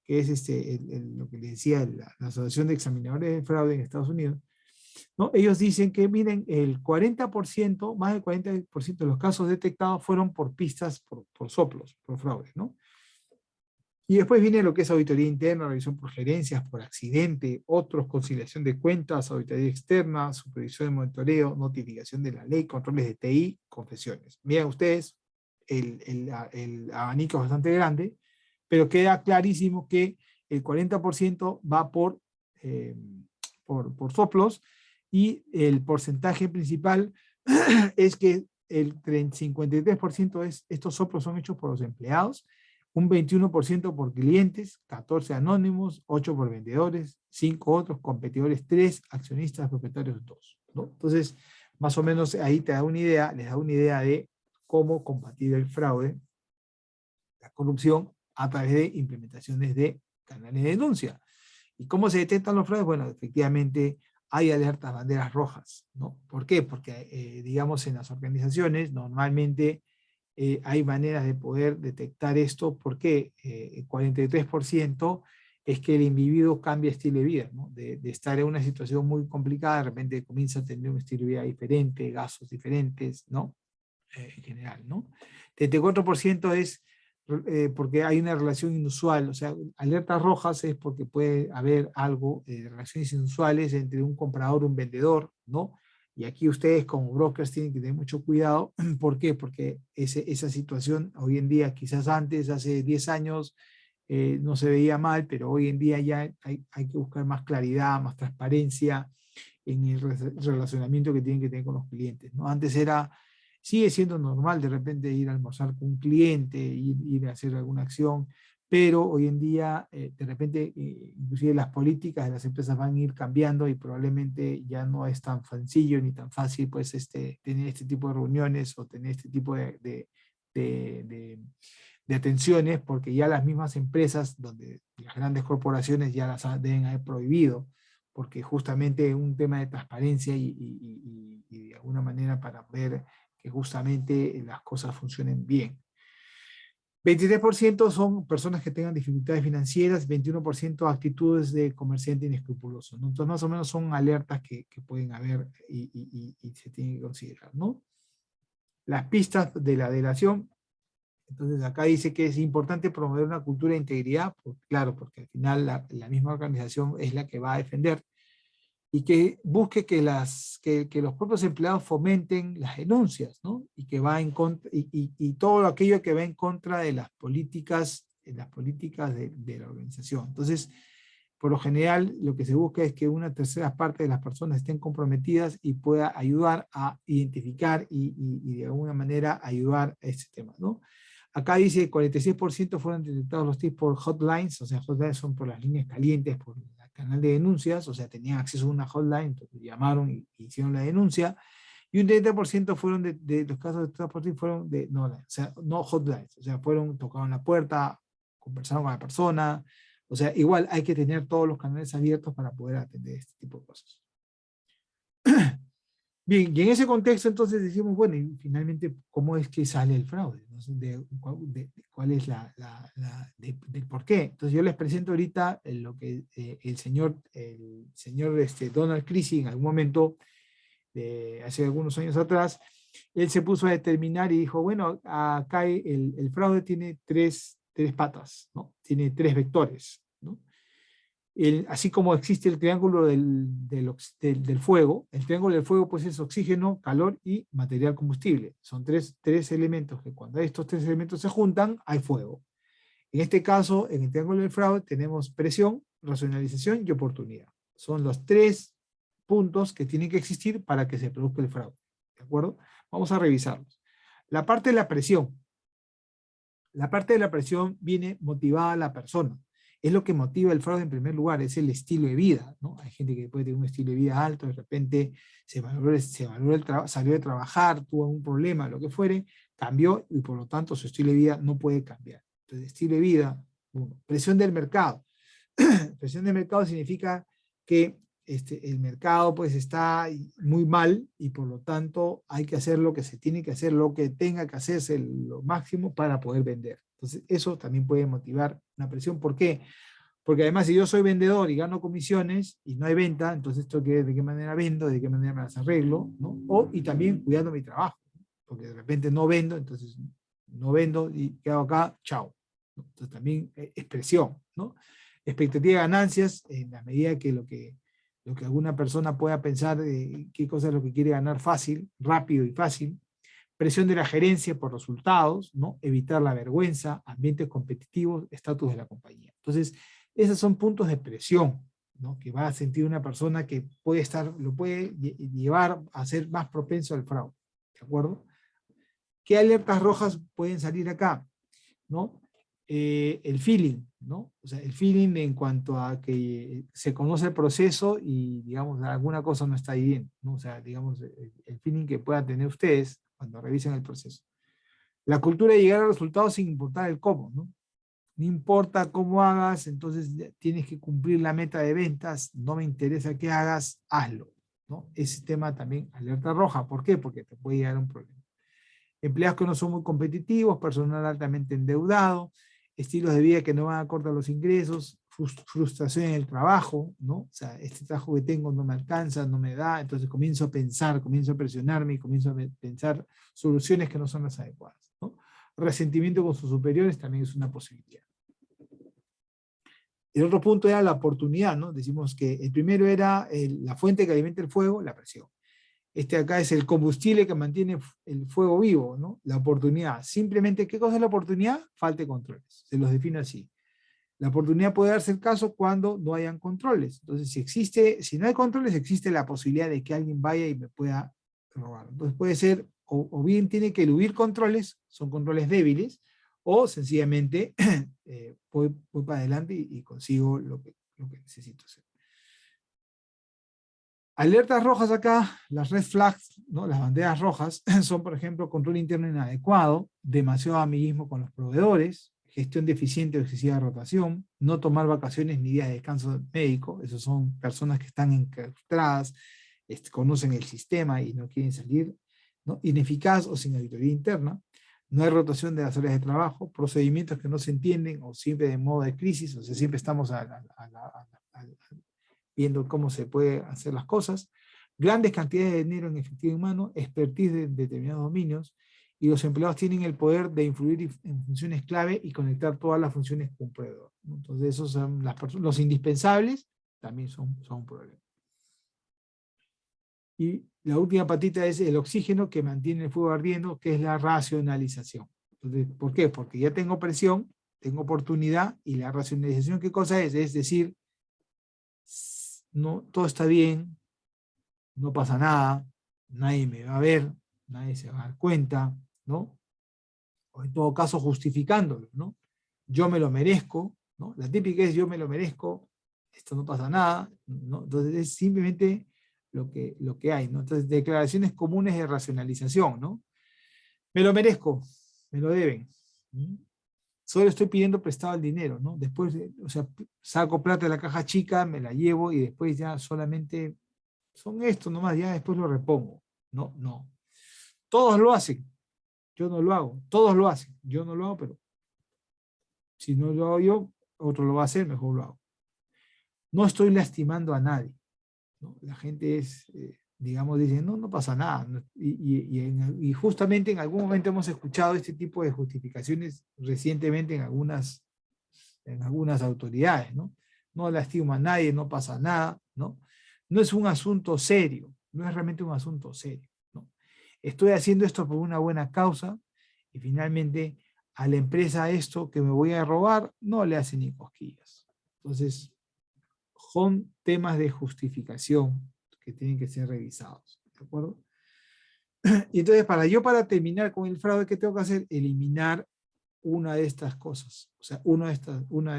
que es lo que les decía, la Asociación de Examinadores de Fraude en Estados Unidos, ¿no? Ellos dicen que, miren, el 40%, más del 40% de los casos detectados fueron por pistas, por soplos, por fraude, ¿no? Y después viene lo que es auditoría interna, revisión por gerencias, por accidente, otros, conciliación de cuentas, auditoría externa, supervisión de monitoreo, notificación de la ley, controles de TI, confesiones. Miren ustedes, el abanico es bastante grande, pero queda clarísimo que el 40% va por soplos, y el porcentaje principal es que el 53% estos soplos son hechos por los empleados, un 21% por clientes, 14 anónimos, 8 por vendedores, 5 otros competidores, 3 accionistas, propietarios, 2, ¿no? Entonces, más o menos ahí les da una idea de cómo combatir el fraude, la corrupción, a través de implementaciones de canales de denuncia. ¿Y cómo se detectan los fraudes? Bueno, efectivamente hay alertas, banderas rojas, ¿no? ¿Por qué? Porque, digamos, en las organizaciones normalmente hay maneras de poder detectar esto, porque el 43% es que el individuo cambia estilo de vida, ¿no? De estar en una situación muy complicada, de repente comienza a tener un estilo de vida diferente, gastos diferentes, ¿no? En general, ¿no? 34% es porque hay una relación inusual, o sea, alertas rojas es porque puede haber algo de relaciones inusuales entre un comprador y un vendedor, ¿no? Y aquí ustedes como brokers tienen que tener mucho cuidado. ¿Por qué? Porque esa situación hoy en día, quizás antes, hace 10 años, no se veía mal, pero hoy en día ya hay que buscar más claridad, más transparencia en el relacionamiento que tienen que tener con los clientes, ¿no? Antes era Sigue siendo normal de repente ir a almorzar con un cliente, ir a hacer alguna acción, pero hoy en día, de repente, inclusive las políticas de las empresas van a ir cambiando y probablemente ya no es tan sencillo ni tan fácil pues, tener este tipo de reuniones o tener este tipo de atenciones, porque ya las mismas empresas, donde las grandes corporaciones ya las deben haber prohibido, porque justamente un tema de transparencia y de alguna manera para ver que justamente las cosas funcionen bien. 23% son personas que tengan dificultades financieras, 21% actitudes de comerciante inescrupuloso, ¿no? Entonces más o menos son alertas que pueden haber y se tienen que considerar, ¿no? Las pistas de la delación. Entonces acá dice que es importante promover una cultura de integridad, claro, porque al final la misma organización es la que va a defender, y que busque que los propios empleados fomenten las denuncias, ¿no? Y que va en contra, y todo aquello que va en contra de las políticas de la organización. Entonces, por lo general, lo que se busca es que una tercera parte de las personas estén comprometidas y pueda ayudar a identificar y de alguna manera ayudar a este tema, ¿no? Acá dice 46% fueron detectados los tips por hotlines, o sea, hotlines son por las líneas calientes, por el canal de denuncias, o sea, tenían acceso a una hotline, entonces llamaron y hicieron la denuncia, y un 30% fueron de los casos de transporte fueron o sea, no hotlines, o sea, tocaron la puerta, conversaron con la persona, o sea, igual hay que tener todos los canales abiertos para poder atender este tipo de cosas. Bien, y en ese contexto entonces decimos, bueno, y finalmente, ¿cómo es que sale el fraude? ¿No? ¿Cuál es del por qué? Entonces yo les presento ahorita lo que el señor Donald Creasy en algún momento, hace algunos años atrás, él se puso a determinar y dijo, bueno, acá el fraude tiene tres patas, ¿no? Tiene tres vectores, ¿no? Así como existe el triángulo del fuego, el triángulo del fuego pues es oxígeno, calor y material combustible. Son tres elementos que cuando estos tres elementos se juntan, hay fuego. En este caso, en el triángulo del fraude tenemos presión, racionalización y oportunidad. Son los tres puntos que tienen que existir para que se produzca el fraude. ¿De acuerdo? Vamos a revisarlos. La parte de la presión. La parte de la presión viene motivada a la persona. Es lo que motiva el fraude en primer lugar, es el estilo de vida, ¿no? Hay gente que puede tener un estilo de vida alto, de repente se valoró el trabajo, salió de trabajar, tuvo un problema, lo que fuere, cambió y por lo tanto su estilo de vida no puede cambiar. Entonces, estilo de vida, uno. Presión del mercado. Presión del mercado significa que el mercado pues está muy mal y por lo tanto hay que hacer lo que se tiene que hacer, lo que tenga que hacerse lo máximo para poder vender. Entonces eso también puede motivar una presión. ¿Por qué? Porque además si yo soy vendedor y gano comisiones y no hay venta, entonces esto de qué manera vendo, de qué manera me las arreglo, ¿no? Y también cuidando mi trabajo, porque de repente no vendo, entonces no vendo y ¿qué hago acá? Chao. Entonces también es presión, ¿no? Expectativa de ganancias en la medida que lo que alguna persona pueda pensar qué cosa es lo que quiere ganar fácil, rápido y fácil. Presión de la gerencia por resultados, ¿no? Evitar la vergüenza, ambientes competitivos, estatus de la compañía. Entonces, esos son puntos de presión, ¿no? Que va a sentir una persona que lo puede llevar a ser más propenso al fraude. ¿De acuerdo? ¿Qué alertas rojas pueden salir acá? ¿No? El feeling, ¿no? O sea, el feeling en cuanto a que se conoce el proceso y, digamos, alguna cosa no está bien, ¿no? O sea, digamos, el feeling que puedan tener ustedes cuando revisen el proceso. La cultura de llegar a resultados sin importar el cómo, ¿no? No importa cómo hagas, entonces tienes que cumplir la meta de ventas, no me interesa qué hagas, hazlo, ¿no? Ese tema también, alerta roja, ¿por qué? Porque te puede llegar a un problema. Empleados que no son muy competitivos, personal altamente endeudado, estilos de vida que no van acorde a los ingresos, frustración en el trabajo, ¿no? O sea, este trabajo que tengo no me alcanza, no me da, entonces comienzo a pensar, comienzo a presionarme y comienzo a pensar soluciones que no son las adecuadas, ¿no? Resentimiento con sus superiores también es una posibilidad. El otro punto era la oportunidad, ¿no? Decimos que el primero era la fuente que alimenta el fuego, la presión. Este acá es el combustible que mantiene el fuego vivo, ¿no? La oportunidad. Simplemente, ¿qué cosa es la oportunidad? Falta de controles. Se los define así. La oportunidad puede darse el caso cuando no hayan controles. Entonces, si no hay controles, existe la posibilidad de que alguien vaya y me pueda robar. Entonces, puede ser o bien tiene que eludir controles, son controles débiles, o sencillamente voy para adelante y consigo lo que necesito hacer. Alertas rojas acá, las red flags, ¿no? Las banderas rojas, son por ejemplo control interno inadecuado, demasiado amiguismo con los proveedores, gestión deficiente o excesiva rotación, no tomar vacaciones ni días de descanso médico, esos son personas que están enclaustradas, conocen el sistema y no quieren salir, ¿no? Ineficaz o sin auditoría interna, no hay rotación de las áreas de trabajo, procedimientos que no se entienden o siempre de modo de crisis, o sea, siempre estamos viendo cómo se puede hacer las cosas, grandes cantidades de dinero en efectivo humano, expertise de determinados dominios, y los empleados tienen el poder de influir en funciones clave y conectar todas las funciones con un proveedor. Entonces esos son los indispensables, también son un problema. Y la última patita es el oxígeno que mantiene el fuego ardiendo, que es la racionalización. Entonces, ¿por qué? Porque ya tengo presión, tengo oportunidad, y la racionalización, ¿qué cosa es? Es decir, no, todo está bien, no pasa nada, nadie me va a ver, nadie se va a dar cuenta, ¿no? O en todo caso justificándolo, ¿no? Yo me lo merezco, ¿no? La típica es yo me lo merezco, esto no pasa nada, ¿no? Entonces es simplemente lo que hay, ¿no? Entonces declaraciones comunes de racionalización, ¿no? Me lo merezco, me lo deben. Solo estoy pidiendo prestado el dinero, ¿no? Después, o sea, saco plata de la caja chica, me la llevo y después ya solamente son esto nomás, ya después lo repongo. No, no. Todos lo hacen, yo no lo hago. Todos lo hacen, yo no lo hago, pero si no lo hago yo, otro lo va a hacer, mejor lo hago. No estoy lastimando a nadie, ¿no? La gente es, digamos, dice, no, no pasa nada. Y justamente en algún momento hemos escuchado este tipo de justificaciones recientemente en algunas autoridades, ¿no? No lastima a nadie, no pasa nada, ¿no? No es un asunto serio, no es realmente un asunto serio, ¿no? Estoy haciendo esto por una buena causa y finalmente a la empresa esto que me voy a robar no le hace ni cosquillas. Entonces, son temas de justificación que tienen que ser revisados, ¿de acuerdo? Y entonces, para terminar con el fraude, ¿qué tengo que hacer? Eliminar una de estas cosas, o sea, una de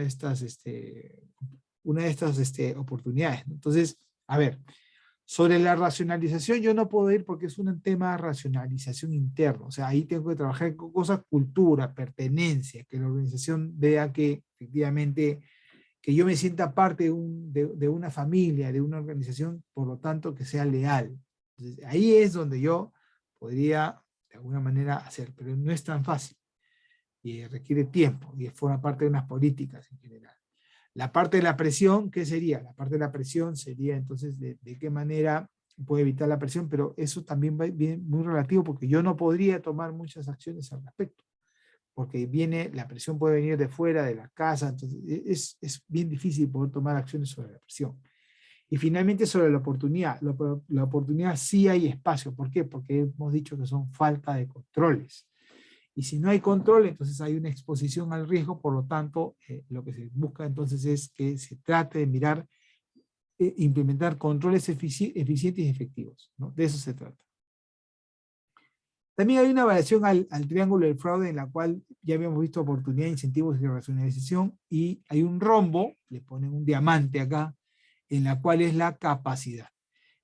estas oportunidades, ¿no? Entonces, a ver, sobre la racionalización yo no puedo ir porque es un tema de racionalización interna, o sea, ahí tengo que trabajar con cosas, cultura, pertenencia, que la organización vea que efectivamente, que yo me sienta parte de una familia, de una organización, por lo tanto, que sea leal. Entonces, ahí es donde yo podría, de alguna manera, hacer, pero no es tan fácil. Y requiere tiempo, y forma parte de unas políticas en general. La parte de la presión, ¿qué sería? La parte de la presión sería entonces de qué manera puede evitar la presión, pero eso también va bien, muy relativo, porque yo no podría tomar muchas acciones al respecto, porque la presión puede venir de fuera, de la casa, entonces es bien difícil poder tomar acciones sobre la presión. Y finalmente sobre la oportunidad. La oportunidad sí hay espacio. ¿Por qué? Porque hemos dicho que son falta de controles. Y si no hay control, entonces hay una exposición al riesgo, por lo tanto, lo que se busca entonces es que se trate de mirar, implementar controles eficientes y efectivos, ¿no? De eso se trata. También hay una variación al triángulo del fraude, en la cual ya habíamos visto oportunidad, incentivos y racionalización, y hay un rombo, le ponen un diamante acá, en la cual es la capacidad.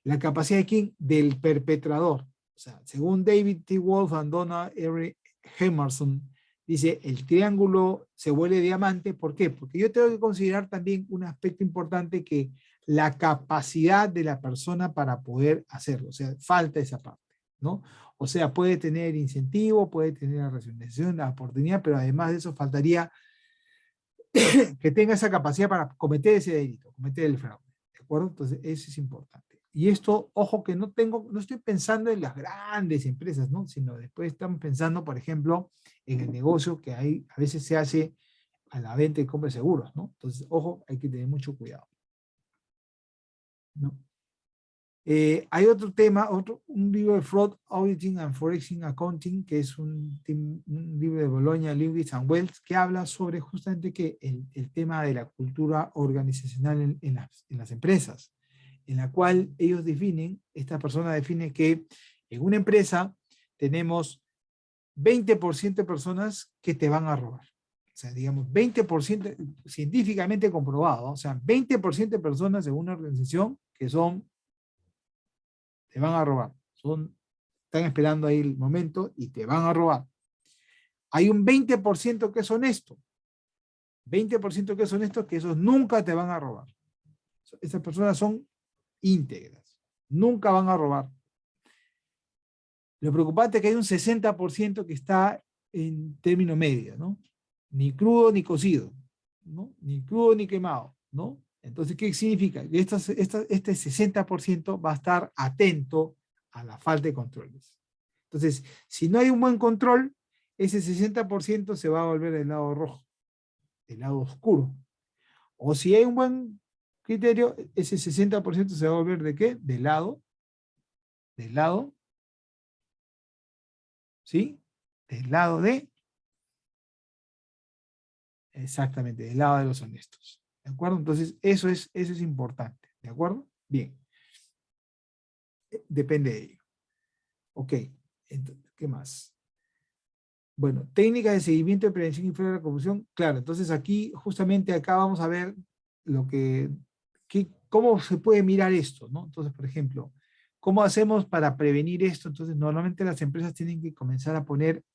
¿La capacidad de quién? Del perpetrador. O sea, según David T. Wolf y Donna R. Emerson, dice, el triángulo se vuelve diamante. ¿Por qué? Porque yo tengo que considerar también un aspecto importante, que la capacidad de la persona para poder hacerlo. O sea, falta esa parte, ¿no? O sea, puede tener incentivo, puede tener la racionalización, la oportunidad, pero además de eso faltaría que tenga esa capacidad para cometer ese delito, cometer el fraude. ¿De acuerdo? Entonces, eso es importante. Y esto, ojo, que no estoy pensando en las grandes empresas, ¿no? Sino después estamos pensando, por ejemplo, en el negocio que a veces se hace a la venta y compra de seguros, ¿no? Entonces, ojo, hay que tener mucho cuidado, ¿no? Hay otro tema, un libro de Fraud, Auditing and Forensic Accounting, que es un libro de Bologna, Lewis and Wells, que habla sobre justamente que el tema de la cultura organizacional en las empresas, en la cual ellos definen, esta persona define que en una empresa tenemos 20% de personas que te van a robar. O sea, digamos, 20% científicamente comprobado, o sea, 20% de personas en una organización que te van a robar. Están esperando ahí el momento y te van a robar. Hay un 20% que es honesto. 20% que es honesto, que esos nunca te van a robar. Esas personas son íntegras. Nunca van a robar. Lo preocupante es que hay un 60% que está en término medio, ¿no? Ni crudo ni cocido, ¿no? Ni crudo ni quemado, ¿no? Entonces, ¿qué significa? Que este 60% va a estar atento a la falta de controles. Entonces, si no hay un buen control, ese 60% se va a volver del lado rojo, del lado oscuro. O si hay un buen criterio, ese 60% se va a volver ¿de qué? Del lado, ¿sí? Del lado de, exactamente, del lado de los honestos. ¿De acuerdo? Entonces, eso es importante. ¿De acuerdo? Bien. Depende de ello. Ok. Entonces, ¿qué más? Bueno, técnicas de seguimiento de prevención y fuera de la corrupción. Claro, entonces aquí, justamente acá vamos a ver cómo se puede mirar esto, ¿no? Entonces, por ejemplo, ¿cómo hacemos para prevenir esto? Entonces, normalmente las empresas tienen que comenzar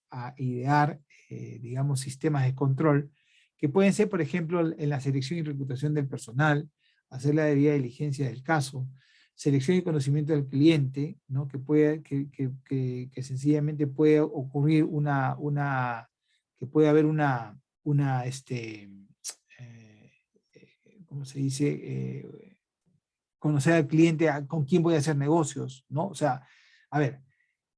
a idear, digamos, sistemas de control, que pueden ser, por ejemplo, en la selección y reclutación del personal, hacer la debida diligencia del caso, selección y conocimiento del cliente, ¿no? Que sencillamente puede ocurrir que puede haber eh, ¿cómo se dice? Conocer al cliente, con quién voy a hacer negocios, ¿no? O sea, a ver,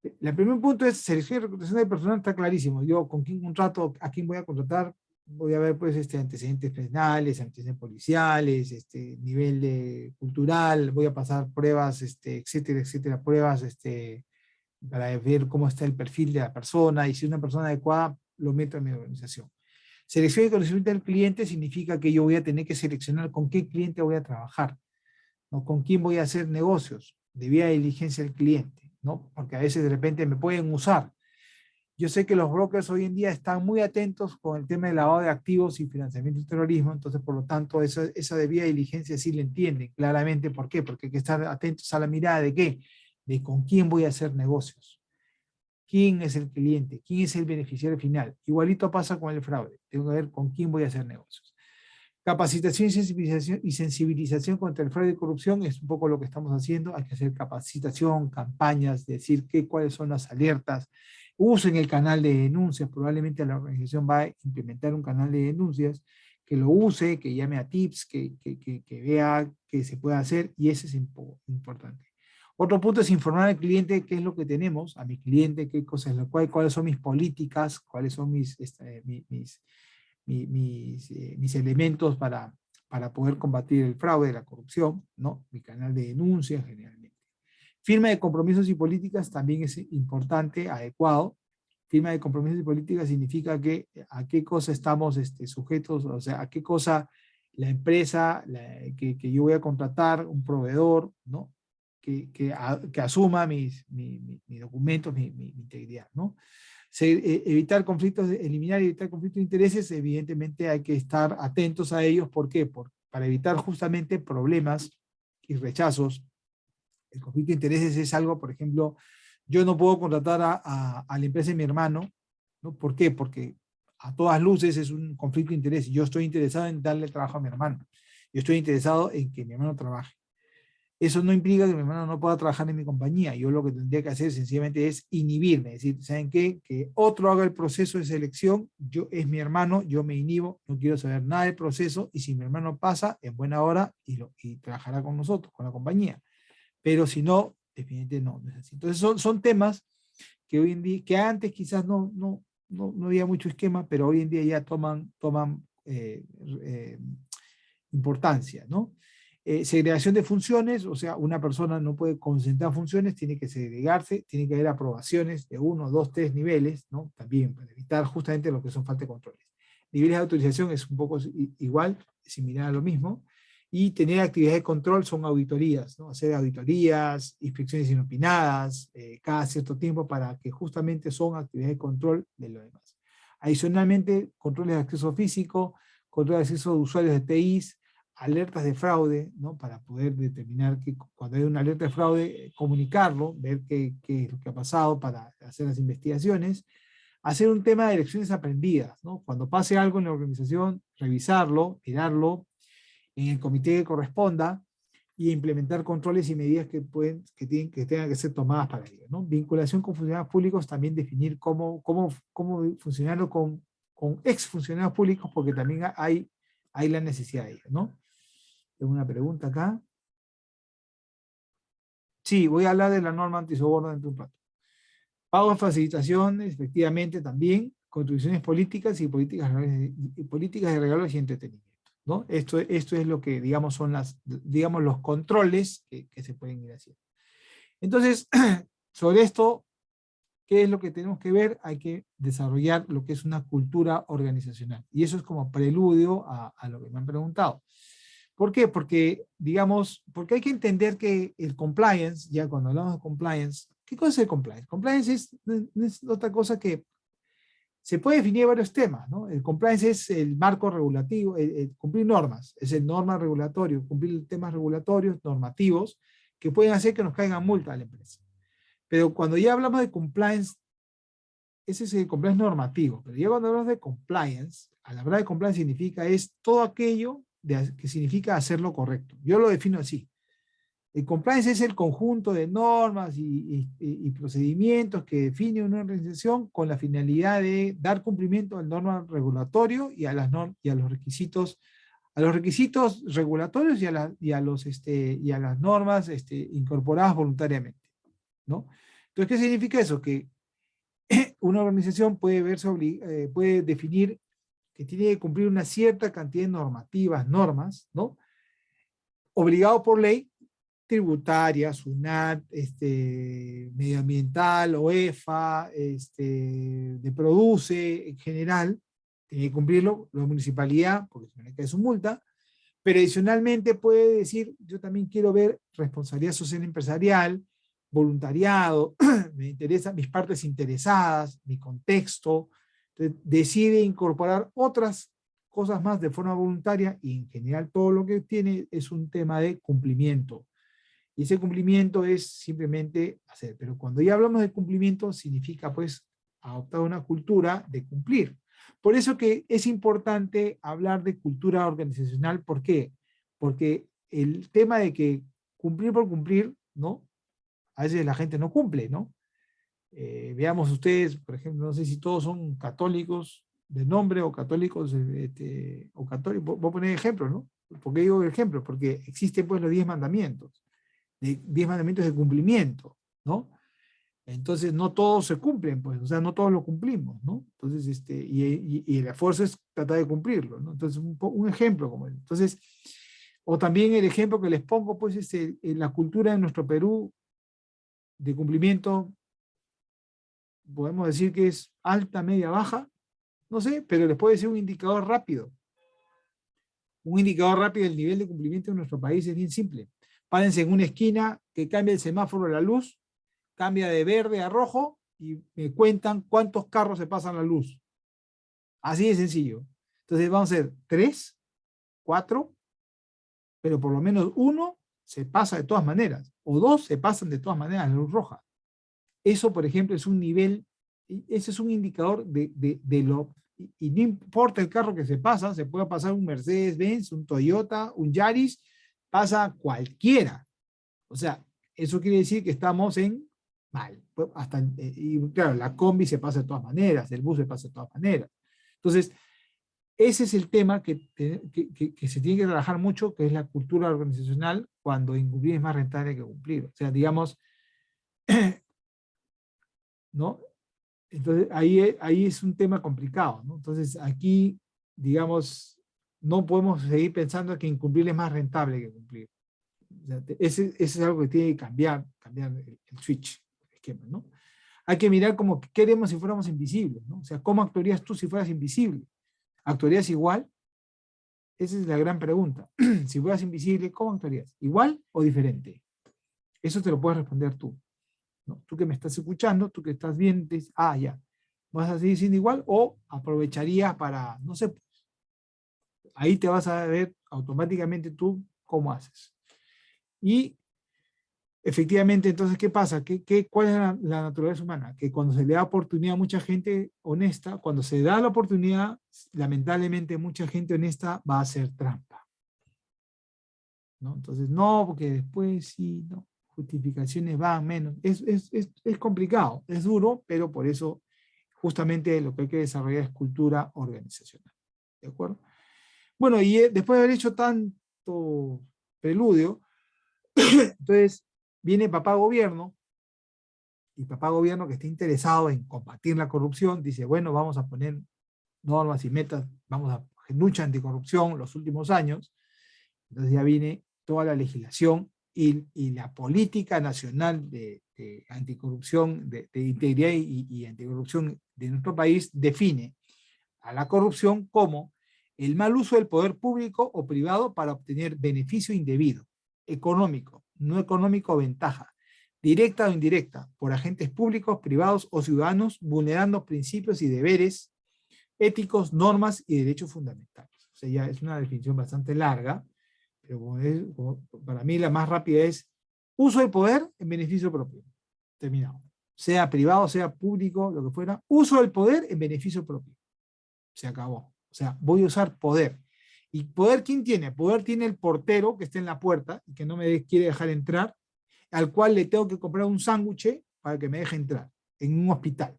el primer punto es selección y reclutación del personal, está clarísimo. Yo con quién contrato, a quién voy a contratar, voy a ver pues antecedentes penales, antecedentes policiales, nivel cultural, voy a pasar pruebas, etcétera, etcétera, pruebas, para ver cómo está el perfil de la persona y si es una persona adecuada, lo meto en mi organización. Selección y conocimiento del cliente significa que yo voy a tener que seleccionar con qué cliente voy a trabajar, ¿no? Con quién voy a hacer negocios, debida diligencia del cliente, ¿no? Porque a veces de repente me pueden usar. Yo sé que los brokers hoy en día están muy atentos con el tema de lavado de activos y financiamiento del terrorismo, entonces por lo tanto esa debida diligencia sí la entienden claramente. ¿Por qué? Porque hay que estar atentos a la mirada de qué, de con quién voy a hacer negocios, quién es el cliente, quién es el beneficiario final. Igualito pasa con el fraude, tengo que ver con quién voy a hacer negocios. Capacitación y sensibilización contra el fraude y corrupción es un poco lo que estamos haciendo. Hay que hacer capacitación, campañas, decir cuáles son las alertas. Usen el canal de denuncias. Probablemente la organización va a implementar un canal de denuncias, que lo use, que llame a tips, que vea qué se puede hacer, y ese es importante. Otro punto es informar al cliente qué es lo que tenemos, a mi cliente, qué cosas, cuáles son mis políticas, cuáles son mis elementos para poder combatir el fraude, la corrupción, ¿no? Mi canal de denuncia generalmente. Firma de compromisos y políticas también es importante, adecuado. Firma de compromisos y políticas significa a qué cosa estamos sujetos, o sea, a qué cosa la empresa que yo voy a contratar, un proveedor, ¿no? Que asuma mis documentos, mi integridad, ¿no? Evitar conflictos, eliminar y evitar conflictos de intereses, evidentemente hay que estar atentos a ellos. ¿Por qué? Para evitar justamente problemas y rechazos. El conflicto de intereses es algo, por ejemplo, yo no puedo contratar a la empresa de mi hermano, ¿no? ¿Por qué? Porque a todas luces es un conflicto de interés. Yo estoy interesado en darle trabajo a mi hermano. Yo estoy interesado en que mi hermano trabaje. Eso no implica que mi hermano no pueda trabajar en mi compañía. Yo lo que tendría que hacer sencillamente es inhibirme, es decir, ¿saben qué? Que otro haga el proceso de selección, es mi hermano, yo me inhibo, no quiero saber nada del proceso, y si mi hermano pasa, en buena hora, y trabajará con nosotros, con la compañía. Pero si no, definitivamente no es así. Entonces son temas que hoy en día, que antes quizás no había mucho esquema, pero hoy en día ya toman importancia, ¿no? Segregación de funciones, o sea, una persona no puede concentrar funciones, tiene que segregarse, tiene que haber aprobaciones de 1, 2, 3 niveles, ¿no? También para evitar justamente lo que son falta de controles. Niveles de autorización es un poco igual, similar a lo mismo. Y tener actividades de control son auditorías, ¿no? Hacer auditorías, inspecciones inopinadas, cada cierto tiempo, para que justamente son actividades de control de lo demás. Adicionalmente, controles de acceso físico, control de acceso de usuarios de TIs, alertas de fraude, ¿no? Para poder determinar que cuando hay una alerta de fraude, comunicarlo, ver qué es lo que ha pasado para hacer las investigaciones. Hacer un tema de lecciones aprendidas, ¿no? Cuando pase algo en la organización, revisarlo, mirarlo en el comité que corresponda y implementar controles y medidas que tengan que ser tomadas para ello, ¿no? Vinculación con funcionarios públicos, también definir cómo funcionarlo con exfuncionarios públicos, porque también hay la necesidad de ello, ¿no? Tengo una pregunta acá. Sí, voy a hablar de la norma antisoborno dentro de un rato. Pago de facilitaciones, efectivamente, también, contribuciones políticas y políticas de regalos y entretenimiento, ¿no? Esto es lo que, digamos, son los controles que se pueden ir haciendo. Entonces, sobre esto, ¿qué es lo que tenemos que ver? Hay que desarrollar lo que es una cultura organizacional. Y eso es como preludio a lo que me han preguntado. ¿Por qué? Porque, digamos, porque hay que entender que el compliance, ya cuando hablamos de compliance, ¿qué cosa es el compliance? Compliance no es otra cosa que se puede definir varios temas, ¿no? El compliance es el marco regulativo, cumplir normas, es el norma regulatorio, cumplir temas regulatorios, normativos, que pueden hacer que nos caigan multa a la empresa. Pero cuando ya hablamos de compliance, ese es el compliance normativo, pero ya cuando hablamos de compliance, a la hablar de compliance significa es todo aquello que significa hacer lo correcto. Yo lo defino así. El compliance es el conjunto de normas y procedimientos que define una organización con la finalidad de dar cumplimiento al norma regulatorio y a los requisitos regulatorios y a las normas incorporadas voluntariamente, ¿no? Entonces, ¿qué significa eso? Que una organización puede definir que tiene que cumplir una cierta cantidad de normas, ¿no? Obligado por ley, tributaria, SUNAT, medioambiental, OEFA, de Produce, en general, tiene que cumplirlo la municipalidad, porque se me cae su multa, pero adicionalmente puede decir, yo también quiero ver responsabilidad social empresarial, voluntariado, me interesa mis partes interesadas, mi contexto. Entonces, decide incorporar otras cosas más de forma voluntaria y en general todo lo que tiene es un tema de cumplimiento. Y ese cumplimiento es simplemente hacer. Pero cuando ya hablamos de cumplimiento significa pues adoptar una cultura de cumplir. Por eso que es importante hablar de cultura organizacional. ¿Por qué? Porque el tema de que cumplir por cumplir, ¿no? A veces la gente no cumple, ¿no? Veamos ustedes, por ejemplo, no sé si todos son católicos de nombre o católicos, o católicos, voy a poner ejemplos, ¿no? ¿Por qué digo ejemplos? Porque existen pues los 10 mandamientos, 10 mandamientos de cumplimiento, ¿no? Entonces no todos se cumplen, pues, o sea, no todos lo cumplimos, ¿no? Entonces, y el esfuerzo es tratar de cumplirlo, ¿no? Entonces, un ejemplo como el. Entonces, o también el ejemplo que les pongo, pues, es la cultura de nuestro Perú de cumplimiento, podemos decir que es alta, media, baja, no sé, pero les puedo decir un indicador rápido. Un indicador rápido del nivel de cumplimiento en nuestro país es bien simple. Párense en una esquina, que cambia el semáforo de la luz, cambia de verde a rojo y me cuentan cuántos carros se pasan la luz. Así de sencillo. Entonces vamos a hacer 3, 4, pero por lo menos uno se pasa de todas maneras, o 2 se pasan de todas maneras la luz roja. Eso, por ejemplo, es un nivel, ese es un indicador de lo, y no importa el carro que se pasa, se puede pasar un Mercedes-Benz, un Toyota, un Yaris, pasa cualquiera. O sea, eso quiere decir que estamos en mal. Y claro, la combi se pasa de todas maneras, el bus se pasa de todas maneras. Entonces, ese es el tema que se tiene que trabajar mucho, que es la cultura organizacional, cuando incumplir es más rentable que cumplir. O sea, digamos, ¿no? Entonces, ahí es un tema complicado, ¿no? Entonces, aquí, digamos, no podemos seguir pensando que incumplir es más rentable que cumplir. O sea, ese es algo que tiene que cambiar el switch, el esquema, ¿no? Hay que mirar como qué haríamos si fuéramos invisibles, ¿no? O sea, ¿cómo actuarías tú si fueras invisible? ¿Actuarías igual? Esa es la gran pregunta. Si fueras invisible, ¿cómo actuarías? ¿Igual o diferente? Eso te lo puedes responder tú, ¿no? Tú que me estás escuchando, tú que estás viendo, dices, ah, ya, ¿vas a seguir siendo igual o aprovecharías para, no sé, ahí te vas a ver automáticamente tú cómo haces? Y efectivamente, entonces, ¿qué pasa? ¿Cuál es la naturaleza humana? Que cuando se le da oportunidad a mucha gente honesta, cuando se da la oportunidad, lamentablemente mucha gente honesta va a hacer trampa, ¿no? Entonces, no, porque después sí, no, justificaciones van menos. Es complicado, es duro, pero por eso justamente lo que hay que desarrollar es cultura organizacional. ¿De acuerdo? Bueno, y después de haber hecho tanto preludio, entonces viene papá gobierno, y papá gobierno que esté interesado en combatir la corrupción, dice, bueno, vamos a poner normas y metas, vamos a lucha anticorrupción los últimos años. Entonces ya viene toda la legislación y la política nacional de anticorrupción, de integridad y anticorrupción de nuestro país define a la corrupción como el mal uso del poder público o privado para obtener beneficio indebido, económico, no económico o ventaja, directa o indirecta, por agentes públicos, privados o ciudadanos, vulnerando principios y deberes éticos, normas y derechos fundamentales. O sea, ya es una definición bastante larga, pero para mí la más rápida es uso del poder en beneficio propio. Terminado. Sea privado, sea público, lo que fuera, uso del poder en beneficio propio. Se acabó. O sea, voy a usar poder. ¿Y poder quién tiene? Poder tiene el portero que está en la puerta y que no me quiere dejar entrar, al cual le tengo que comprar un sándwich para que me deje entrar en un hospital.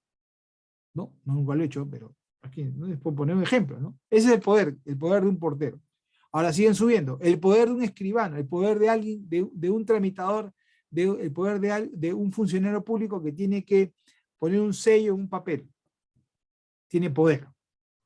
No nunca lo he hecho, pero aquí, ¿no? Les puedo poner un ejemplo, ¿no? Ese es el poder de un portero. Ahora siguen subiendo. El poder de un escribano, el poder de alguien, de un tramitador, el poder de un funcionario público que tiene que poner un sello en un papel. Tiene poder.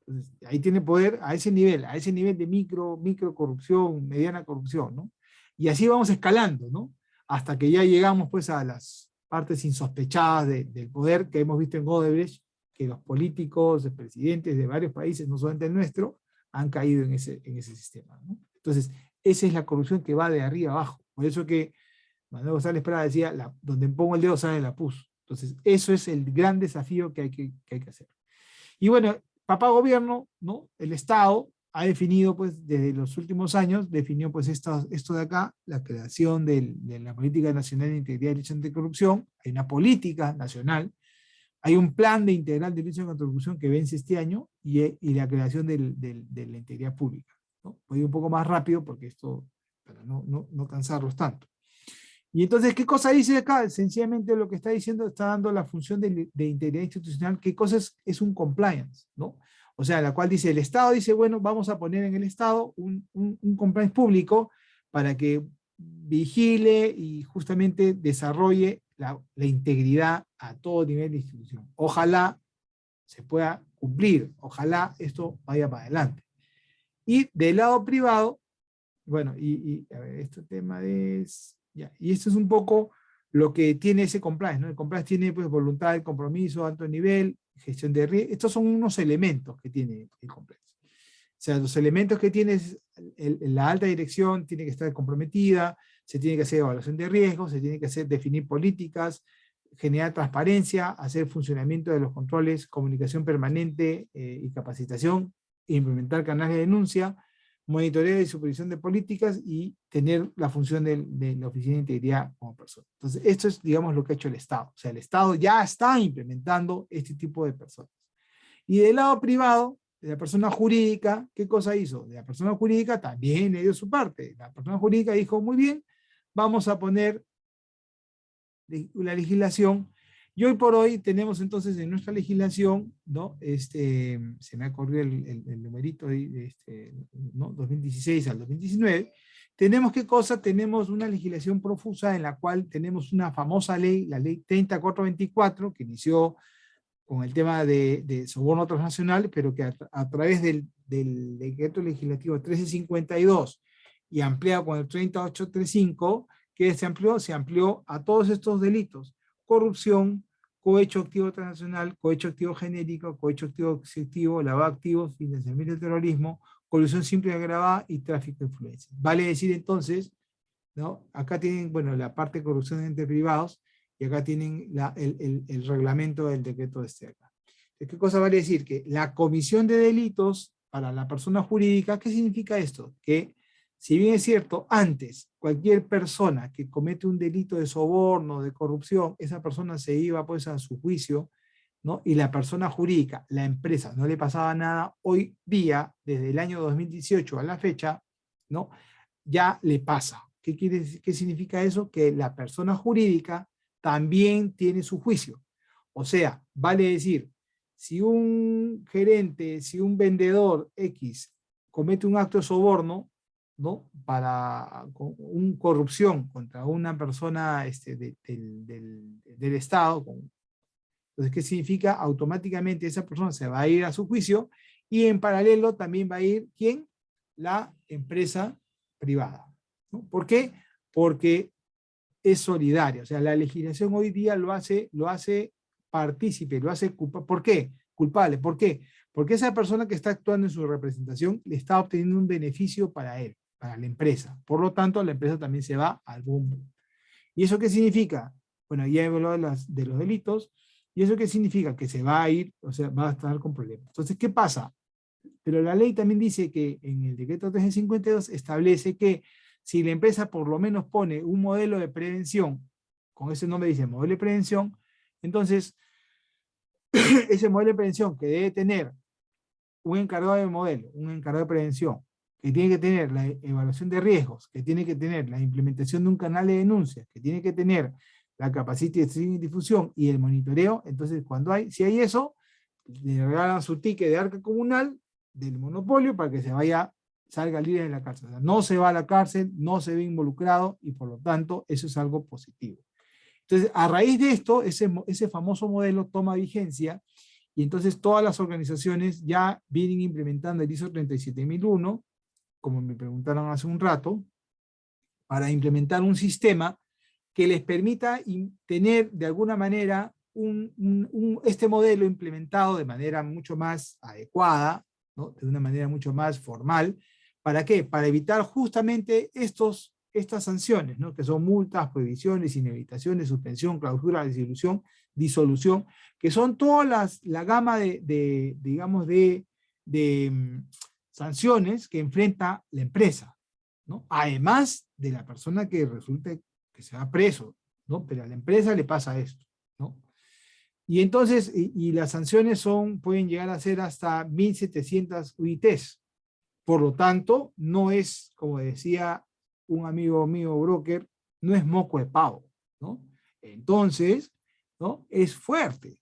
Entonces, ahí tiene poder a ese nivel de micro corrupción, mediana corrupción, ¿no? Y así vamos escalando, ¿no? Hasta que ya llegamos pues a las partes insospechadas del poder que hemos visto en Odebrecht, que los políticos, los presidentes de varios países, no solamente el nuestro, han caído en ese sistema, ¿no? Entonces, esa es la corrupción que va de arriba abajo. Por eso que Manuel González Prada decía, donde pongo el dedo sale la pus. Entonces, eso es el gran desafío que hay que hacer. Y bueno, papá gobierno, ¿no? El Estado ha definido, pues, desde los últimos años, definió, pues, esto de acá, la creación de la Política Nacional de Integridad y Lucha Anticorrupción. Hay una política nacional, hay un plan de integral de lucha contra la corrupción que vence este año y la creación de la integridad pública, ¿no? Voy un poco más rápido porque esto, para no cansarlos tanto. Y entonces, ¿qué cosa dice acá? Sencillamente lo que está diciendo, está dando la función de integridad institucional. ¿Qué cosa es un compliance? ¿No? O sea, la cual dice, el Estado dice, bueno, vamos a poner en el Estado un compliance público para que vigile y justamente desarrolle la integridad a todo nivel de institución. Ojalá se pueda cumplir, ojalá esto vaya para adelante. Y del lado privado, bueno, a ver, este tema es... Ya, y esto es un poco lo que tiene ese compliance, ¿no? El compliance tiene pues voluntad, el compromiso, alto nivel, gestión de riesgo. Estos son unos elementos que tiene el compliance. O sea, los elementos que tiene es la alta dirección tiene que estar comprometida, se tiene que hacer evaluación de riesgos, se tiene que definir políticas, generar transparencia, hacer funcionamiento de los controles, comunicación permanente y capacitación, implementar canales de denuncia, monitoreo y supervisión de políticas y tener la función de la Oficina de Integridad como persona. Entonces, esto es, digamos, lo que ha hecho el Estado. O sea, el Estado ya está implementando este tipo de personas. Y del lado privado, de la persona jurídica, ¿qué cosa hizo? De la persona jurídica también le dio su parte. La persona jurídica dijo, muy bien, vamos a poner la legislación. Y hoy por hoy tenemos entonces en nuestra legislación, ¿no? Se me ha corrido el numerito de ¿no? 2016 al 2019. Tenemos qué cosa? Tenemos una legislación profusa en la cual tenemos una famosa ley, la ley 30424, que inició con el tema de soborno transnacional, pero que a través del decreto legislativo 1352 y ampliado con el 30835, que se amplió a todos estos delitos: corrupción, cohecho activo transnacional, cohecho activo genérico, cohecho activo exectivo, lavado de activos, financiamiento del terrorismo, colusión simple y agravada y tráfico de influencias. Vale decir entonces, ¿no? Acá tienen, bueno, la parte de corrupción entre privados y acá tienen el reglamento del decreto de este acá. ¿Qué cosa vale decir? Que la comisión de delitos para la persona jurídica, ¿qué significa esto? Que si bien es cierto, antes cualquier persona que comete un delito de soborno, de corrupción, esa persona se iba pues a su juicio, ¿no? Y la persona jurídica, la empresa, no le pasaba nada. Hoy día, desde el año 2018 a la fecha, ¿no? Ya le pasa. ¿Qué significa eso? Que la persona jurídica también tiene su juicio. O sea, vale decir, si un gerente, si un vendedor X comete un acto de soborno, ¿no? Para una corrupción contra una persona del Estado, entonces, ¿qué significa? Automáticamente esa persona se va a ir a su juicio y en paralelo también va a ir, ¿quién? La empresa privada, ¿no? ¿Por qué? Porque es solidaria. O sea, la legislación hoy día lo hace partícipe, lo hace culpable. ¿Por qué? Culpable. ¿Por qué? Porque esa persona que está actuando en su representación le está obteniendo un beneficio para él, para la empresa. Por lo tanto, la empresa también se va al bombo. ¿Y eso qué significa? Bueno, ya he hablado de los delitos. ¿Y eso qué significa? Que se va a ir, o sea, va a estar con problemas. Entonces, ¿qué pasa? Pero la ley también dice que en el decreto 352 establece que si la empresa por lo menos pone un modelo de prevención, con ese nombre dice modelo de prevención, entonces ese modelo de prevención que debe tener un encargado de modelo, un encargado de prevención, que tiene que tener la evaluación de riesgos, que tiene que tener la implementación de un canal de denuncias, que tiene que tener la capacitación y difusión y el monitoreo, entonces si hay eso, le regalan su ticket de arca comunal del monopolio para que salga libre de la cárcel. O sea, no se va a la cárcel, no se ve involucrado y por lo tanto eso es algo positivo. Entonces, a raíz de esto, ese famoso modelo toma vigencia y entonces todas las organizaciones ya vienen implementando el ISO 37001, como me preguntaron hace un rato, para implementar un sistema que les permita tener de alguna manera este modelo implementado de manera mucho más adecuada, ¿no? De una manera mucho más formal. ¿Para qué? Para evitar justamente estas sanciones, ¿no? Que son multas, prohibiciones, inhabilitaciones, suspensión, clausura, disolución, que son todas la gama digamos, de sanciones que enfrenta la empresa, ¿no? Además de la persona que resulte que se va preso, ¿no? Pero a la empresa le pasa esto, ¿no? Y entonces, y las sanciones pueden llegar a ser hasta 1.700 UITs. Por lo tanto, no es, como decía un amigo mío broker, no es moco de pavo, ¿no? Entonces, ¿no? Es fuerte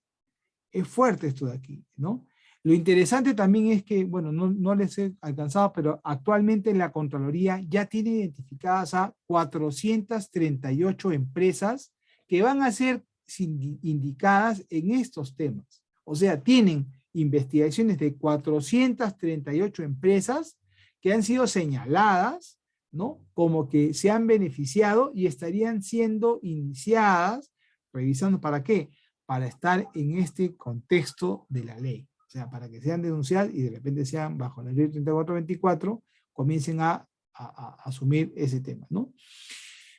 esto de aquí, ¿no? Lo interesante también es que, bueno, no les he alcanzado, pero actualmente la Contraloría ya tiene identificadas a 438 empresas que van a ser indicadas en estos temas. O sea, tienen investigaciones de 438 empresas que han sido señaladas, ¿no? Como que se han beneficiado y estarían siendo iniciadas, revisando para qué, para estar en este contexto de la ley. O sea, para que sean denunciadas y de repente sean bajo la ley 3424, comiencen a asumir ese tema, ¿no?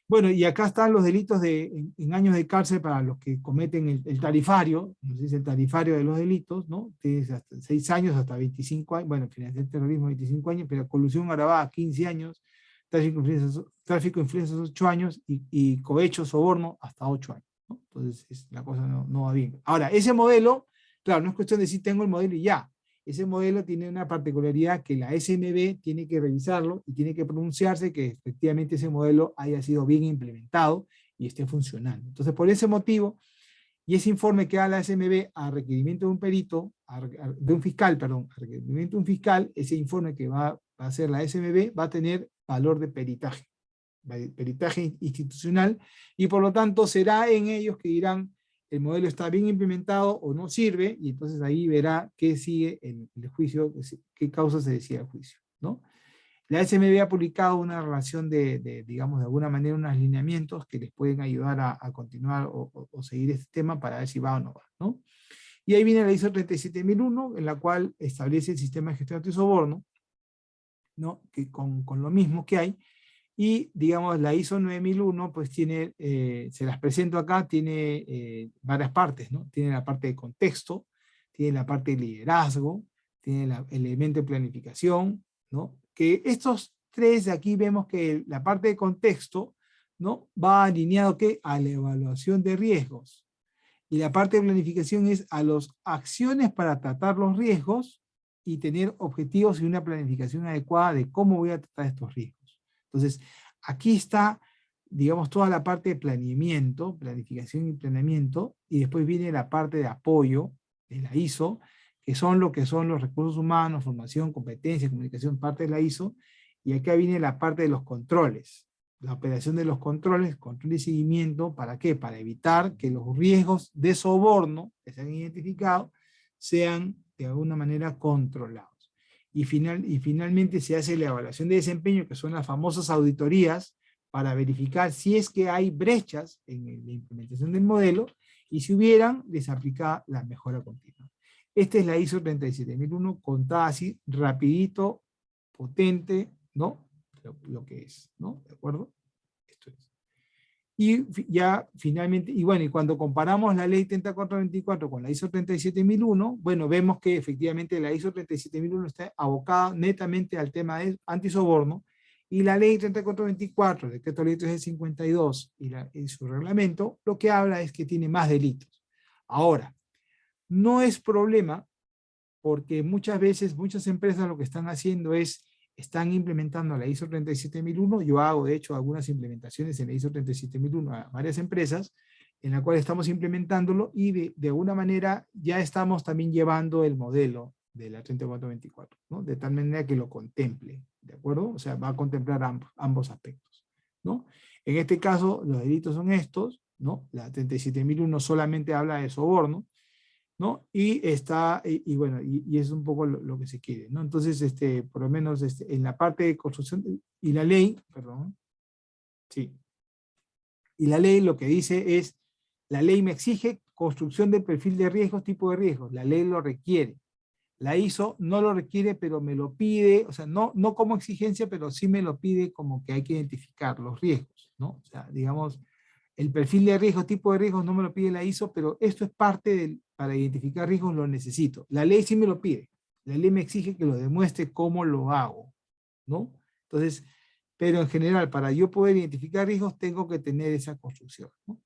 Bueno, y acá están los delitos en años de cárcel para los que cometen el tarifario, no sé si es el tarifario de los delitos, ¿no? Tienes hasta 6 años hasta 25 años, bueno, financiar el terrorismo 25 años, pero colusión agravada 15 años, tráfico de influencias 8 años y cohecho, soborno hasta 8 años, ¿no? Entonces la cosa no va bien. Ahora, ese modelo, claro, no es cuestión de decir tengo el modelo y ya. Ese modelo tiene una particularidad que la SMB tiene que revisarlo y tiene que pronunciarse que efectivamente ese modelo haya sido bien implementado y esté funcionando. Entonces, por ese motivo, y ese informe que da la SMB a requerimiento de un perito, de un fiscal, perdón, a requerimiento de un fiscal, ese informe que va a hacer la SMB va a tener valor de peritaje institucional, y por lo tanto será en ellos que dirán el modelo está bien implementado o no sirve, y entonces ahí verá qué sigue el juicio, qué causa se decide el juicio, ¿no? La SMB ha publicado una relación digamos, de alguna manera, unos lineamientos que les pueden ayudar a continuar o seguir este tema para ver si va o no va, ¿no? Y ahí viene la ISO 37001, en la cual establece el sistema de gestión de soborno, ¿no? Que con lo mismo que hay. Y, digamos, la ISO 9001, pues tiene, se las presento acá, tiene varias partes, ¿no? Tiene la parte de contexto, tiene la parte de liderazgo, tiene el elemento de planificación, ¿no? Que estos tres de aquí vemos que la parte de contexto, ¿no? Va alineado ¿qué? A la evaluación de riesgos. Y la parte de planificación es a las acciones para tratar los riesgos y tener objetivos y una planificación adecuada de cómo voy a tratar estos riesgos. Entonces, aquí está, digamos, toda la parte de planeamiento, planificación y planeamiento, y después viene la parte de apoyo de la ISO, que son los recursos humanos, formación, competencia, comunicación, parte de la ISO, y acá viene la parte de los controles. La operación de los controles, control y seguimiento, ¿para qué? Para evitar que los riesgos de soborno que se han identificado sean de alguna manera controlados. Y finalmente se hace la evaluación de desempeño, que son las famosas auditorías, para verificar si es que hay brechas en la implementación del modelo, y si hubieran, les aplica la mejora continua. Esta es la ISO 37001, contada así, rapidito, potente, ¿no? Lo que es, ¿no? ¿De acuerdo? Esto es. Y ya finalmente, y bueno, y cuando comparamos la ley 3424 con la ISO 37001, bueno, vemos que efectivamente la ISO 37001 está abocada netamente al tema de antisoborno, y la ley 3424, decreto ley 352 y su reglamento, lo que habla es que tiene más delitos. Ahora, no es problema, porque muchas veces, muchas empresas lo que están haciendo es, están implementando la ISO 37001, yo hago de hecho algunas implementaciones en la ISO 37001 a varias empresas, en la cual estamos implementándolo, y de alguna manera ya estamos también llevando el modelo de la 3424, ¿no? De tal manera que lo contemple, ¿de acuerdo? O sea, va a contemplar ambos aspectos, ¿no? En este caso, los delitos son estos, ¿no? La 37001 solamente habla de soborno, ¿no? Y está, bueno, y es un poco lo que se quiere, ¿no? Entonces, por lo menos en la parte de construcción, y la ley, perdón, sí, y la ley lo que dice es, la ley me exige construcción del perfil de riesgos, tipo de riesgos, la ley lo requiere. La ISO no lo requiere, pero me lo pide, o sea, no como exigencia, pero sí me lo pide como que hay que identificar los riesgos, ¿no? O sea, digamos, el perfil de riesgos, tipo de riesgos no me lo pide la ISO, pero esto es parte para identificar riesgos lo necesito. La ley sí me lo pide. La ley me exige que lo demuestre cómo lo hago, ¿no? Entonces, pero en general, para yo poder identificar riesgos, tengo que tener esa construcción, ¿no?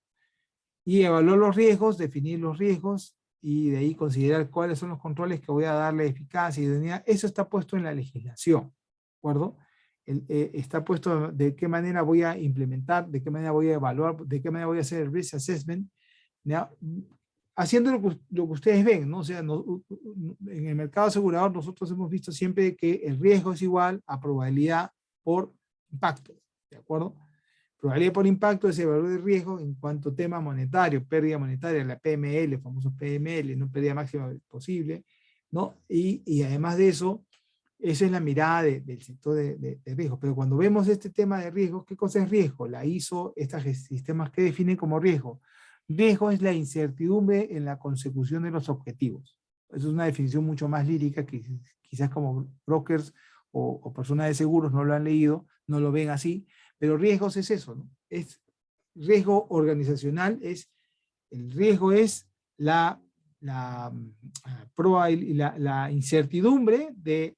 Y evaluar los riesgos, definir los riesgos, y de ahí considerar cuáles son los controles que voy a darle eficacia y idoneidad. Eso está puesto en la legislación, ¿de acuerdo? Está puesto de qué manera voy a implementar, de qué manera voy a evaluar, de qué manera voy a hacer el risk assessment, ¿ya? Haciendo lo que ustedes ven, ¿no? O sea, en el mercado asegurador nosotros hemos visto siempre que el riesgo es igual a probabilidad por impacto, ¿de acuerdo? Probabilidad por impacto es el valor de riesgo en cuanto a tema monetario, pérdida monetaria, la PML, famoso PML, no pérdida máxima posible, ¿no? Y además de eso, esa es la mirada del sector de riesgo. Pero cuando vemos este tema de riesgo, ¿qué cosa es riesgo? La ISO, estos sistemas que definen como riesgo. Riesgo es la incertidumbre en la consecución de los objetivos. Eso es una definición mucho más lírica que quizás como brokers o personas de seguros no lo han leído, no lo ven así, pero riesgos es eso, ¿no? Es riesgo organizacional, el riesgo es la incertidumbre de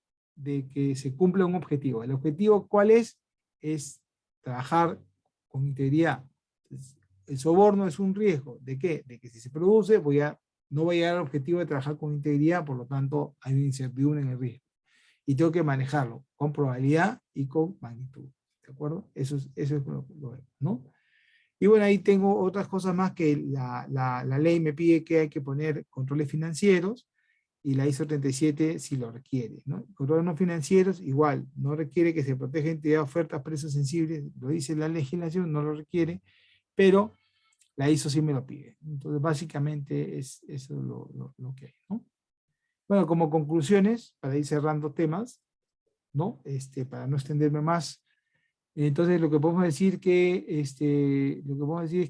que se cumpla un objetivo. ¿El objetivo cuál es? Es trabajar con integridad. Entonces, el soborno es un riesgo. ¿De qué? De que si se produce no voy a llegar al objetivo de trabajar con integridad, por lo tanto hay una incertidumbre en el riesgo. Y tengo que manejarlo con probabilidad y con magnitud. ¿De acuerdo? Eso es lo ¿no? Y bueno, ahí tengo otras cosas más que la ley me pide que hay que poner controles financieros, y la ISO 37 si lo requiere, ¿no? Controles no financieros, igual, no requiere que se proteja entidad de ofertas, precios sensibles, lo dice la legislación, no lo requiere, pero la ISO sí me lo pide. Entonces, básicamente es eso lo que hay, ¿no? Bueno, como conclusiones, para ir cerrando temas, ¿no? Para no extenderme más, entonces lo que podemos decir es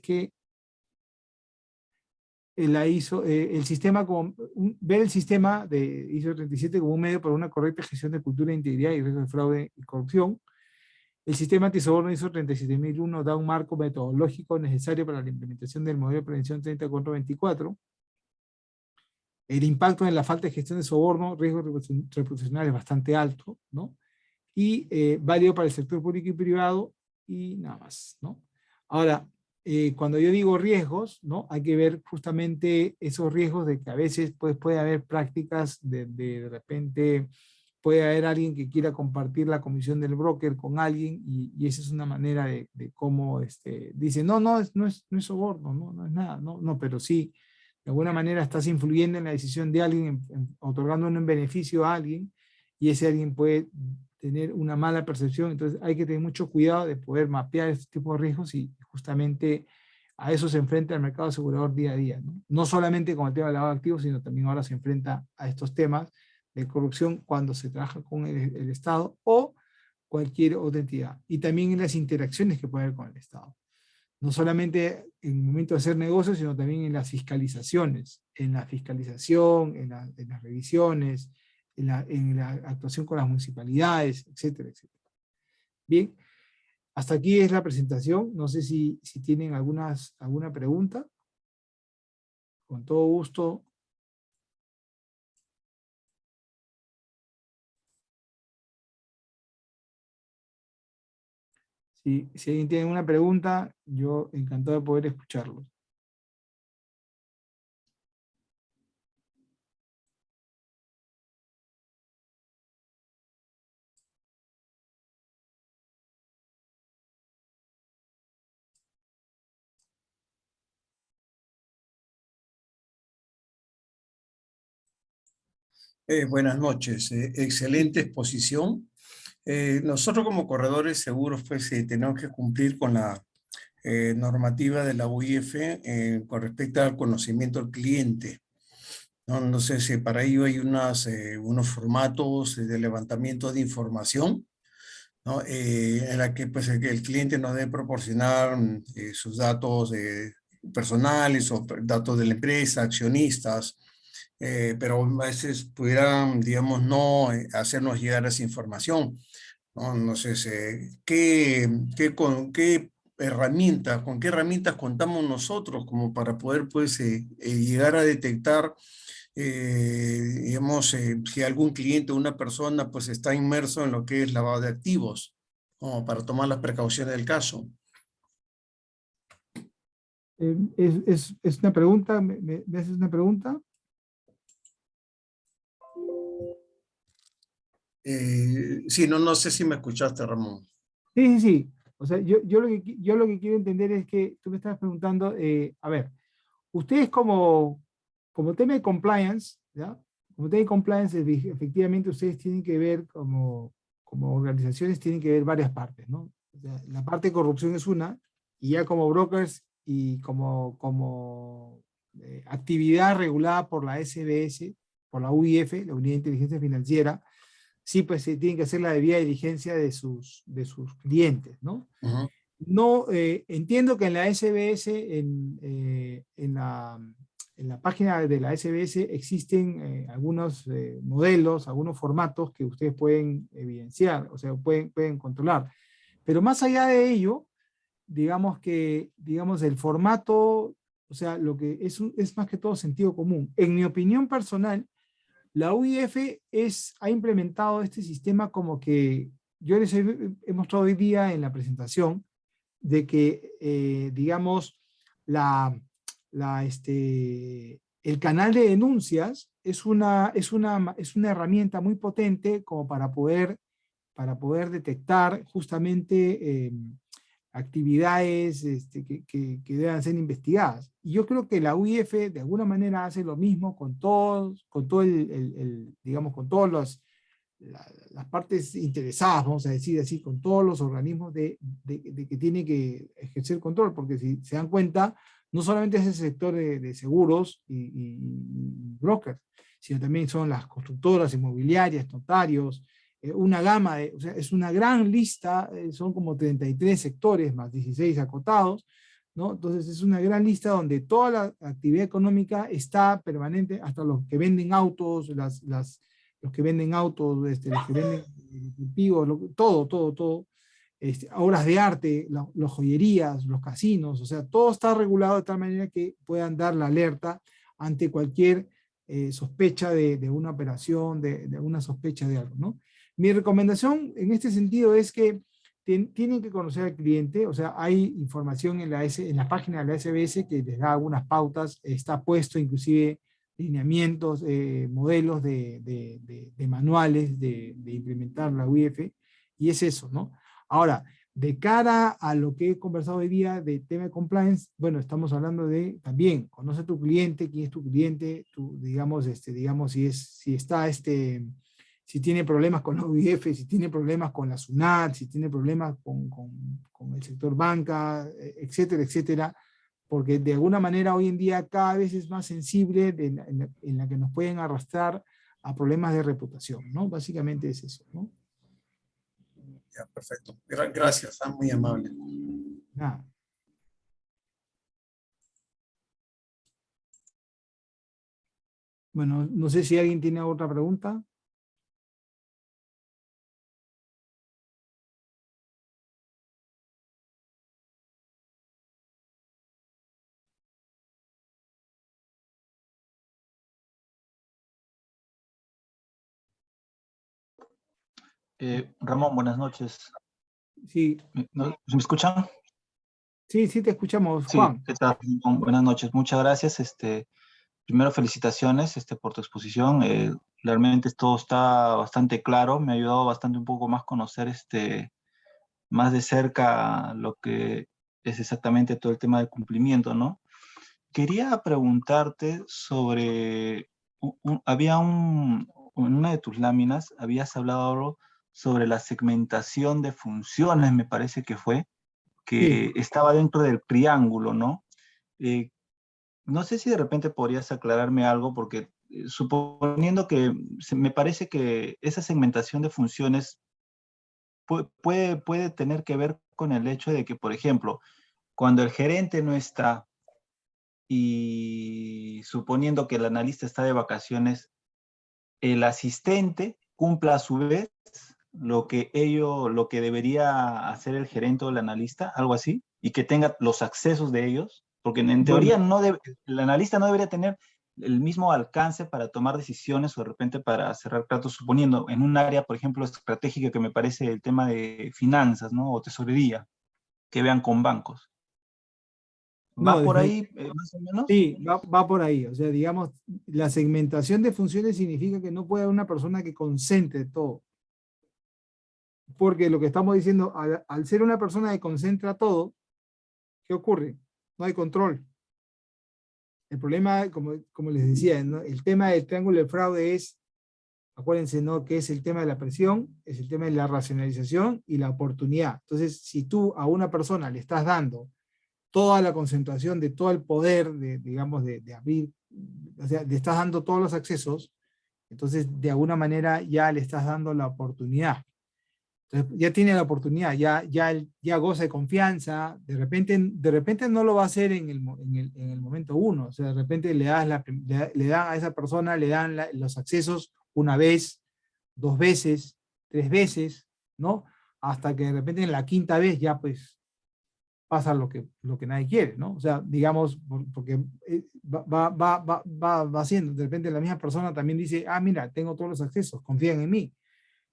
que la ISO, el sistema como, ver el sistema de ISO 37 como un medio para una correcta gestión de cultura de integridad y riesgo de fraude y corrupción. El sistema antisoborno ISO 37001 da un marco metodológico necesario para la implementación del modelo de prevención 30/24. El impacto en la falta de gestión de soborno, riesgo reputacional es bastante alto, ¿no? Y válido para el sector público y privado, y nada más, ¿no? Ahora, cuando yo digo riesgos, ¿no? Hay que ver justamente esos riesgos de que a veces pues, puede haber prácticas de repente puede haber alguien que quiera compartir la comisión del broker con alguien y esa es una manera de cómo dice, no es soborno, no es nada, no, pero sí, de alguna manera estás influyendo en la decisión de alguien, otorgando un beneficio a alguien y ese alguien puede tener una mala percepción, entonces hay que tener mucho cuidado de poder mapear este tipo de riesgos y justamente a eso se enfrenta el mercado asegurador día a día, ¿no? No solamente con el tema del lavado de activos, sino también ahora se enfrenta a estos temas de corrupción cuando se trabaja con el Estado o cualquier otra entidad. Y también en las interacciones que puede haber con el Estado. No solamente en el momento de hacer negocios, sino también en las fiscalizaciones, en la fiscalización, en las revisiones, en la actuación con las municipalidades, etcétera, etcétera. Bien, hasta aquí es la presentación. No sé si tienen alguna pregunta. Con todo gusto. Si alguien tiene una pregunta, yo encantado de poder escucharlos. Buenas noches, excelente exposición. Nosotros como corredores seguros pues tenemos que cumplir con la normativa de la UIF con respecto al conocimiento del cliente, ¿no? No sé si para ello hay unos formatos de levantamiento de información, ¿no? En la que pues el cliente nos debe proporcionar sus datos personales o datos de la empresa, accionistas, pero a veces pudieran, digamos, no hacernos llegar esa información, ¿no? No sé con qué herramientas, con qué herramientas contamos nosotros como para poder, pues, llegar a detectar, digamos, si algún cliente o una persona, pues, está inmerso en lo que es lavado de activos, como para tomar las precauciones del caso. Es una pregunta, ¿me haces una pregunta? Sí, no sé si me escuchaste, Ramón. Sí. O sea, yo lo que quiero entender es que tú me estás preguntando, a ver, ustedes como tema de compliance, ¿ya? Como tema de compliance, efectivamente ustedes tienen que ver como organizaciones, tienen que ver varias partes, ¿no? O sea, la parte de corrupción es una, y ya como brokers y como actividad regulada por la SBS, por la UIF, la Unidad de Inteligencia Financiera, sí, pues se tienen que hacer la debida diligencia de sus clientes, ¿no? Uh-huh. No, entiendo que en la SBS, en la página de la SBS existen algunos modelos, algunos formatos que ustedes pueden evidenciar, o sea, pueden controlar. Pero más allá de ello, digamos el formato, o sea, lo que es más que todo sentido común. En mi opinión personal, la UIF ha implementado este sistema como que yo les he mostrado hoy día en la presentación, de que, digamos, el canal de denuncias es una herramienta muy potente como para poder detectar justamente actividades que deban ser investigadas. Y yo creo que la UIF de alguna manera hace lo mismo con todo digamos, con todas las partes interesadas, vamos a decir así, con todos los organismos de que tiene que ejercer control, porque si se dan cuenta, no solamente es el sector de seguros y brokers, sino también son las constructoras inmobiliarias, notarios, una gama o sea, es una gran lista, son como 33 sectores más 16 acotados, ¿no? Entonces es una gran lista donde toda la actividad económica está permanente, hasta los que venden autos, los que venden autos, los que venden cultivos, todo. Obras de arte, las joyerías, los casinos, o sea, todo está regulado de tal manera que puedan dar la alerta ante cualquier sospecha de una operación, de una sospecha de algo, ¿no? Mi recomendación en este sentido es que tienen que conocer al cliente, o sea, hay información en la página de la SBS que les da algunas pautas, está puesto inclusive lineamientos, modelos de manuales de implementar la UIF, y es eso, ¿no? Ahora, de cara a lo que he conversado hoy día de tema de compliance, bueno, estamos hablando de también, conoce a tu cliente, quién es tu cliente, digamos, si tiene problemas con la UIF, si tiene problemas con la SUNAT, si tiene problemas con el sector banca, etcétera, etcétera, porque de alguna manera hoy en día cada vez es más sensible en la que nos pueden arrastrar a problemas de reputación, ¿no? Básicamente es eso, ¿no? Ya, perfecto. Gracias, muy amable. Nada. Bueno, no sé si alguien tiene otra pregunta. Ramón, buenas noches. Sí, ¿Me escuchan? sí, te escuchamos, Sí, Juan. ¿qué tal? Buenas noches, muchas gracias. Primero, felicitaciones por tu exposición. Realmente todo está bastante claro. Me ha ayudado bastante un poco más conocer más de cerca lo que es exactamente todo el tema del cumplimiento, ¿no? Quería preguntarte sobre, en una de tus láminas habías hablado sobre la segmentación de funciones, me parece que fue, Sí. que estaba dentro del triángulo, ¿no? Eh, no sé si de repente podrías aclararme algo, porque suponiendo que me parece que esa segmentación de funciones puede tener que ver con el hecho de que, por ejemplo, cuando el gerente no está y suponiendo que el analista está de vacaciones, el asistente cumpla a su vez lo que debería hacer el gerente o el analista, algo así, y que tenga los accesos de ellos, porque en teoría Bueno, el analista no debería tener el mismo alcance para tomar decisiones o de repente para cerrar tratos, suponiendo en un área, por ejemplo, estratégica que me parece el tema de finanzas, ¿no? O tesorería, que vean con bancos. no, ¿Va por ahí, más o menos? sí, va por ahí. O sea, digamos, la segmentación de funciones significa que no puede haber una persona que concentre todo. Porque lo que estamos diciendo, al ser una persona que concentra todo, ¿qué ocurre? No hay control. El problema, como les decía, ¿no? El tema del triángulo del fraude es, acuérdense, ¿no? Que es el tema de la presión, es el tema de la racionalización y la oportunidad. Entonces, si tú a una persona le estás dando toda la concentración de todo el poder, digamos, de abrir, o sea, le estás dando todos los accesos, entonces de alguna manera ya le estás dando la oportunidad. Entonces, ya tiene la oportunidad, ya goza de confianza, de repente no lo va a hacer en el momento uno, o sea, de repente le dan a esa persona, le dan los accesos una vez, dos veces, tres veces, ¿no? Hasta que de repente en la quinta vez ya pues pasa lo que nadie quiere, ¿no? O sea, digamos, porque va haciendo, de repente la misma persona también dice, ah, mira, tengo todos los accesos, confían en mí,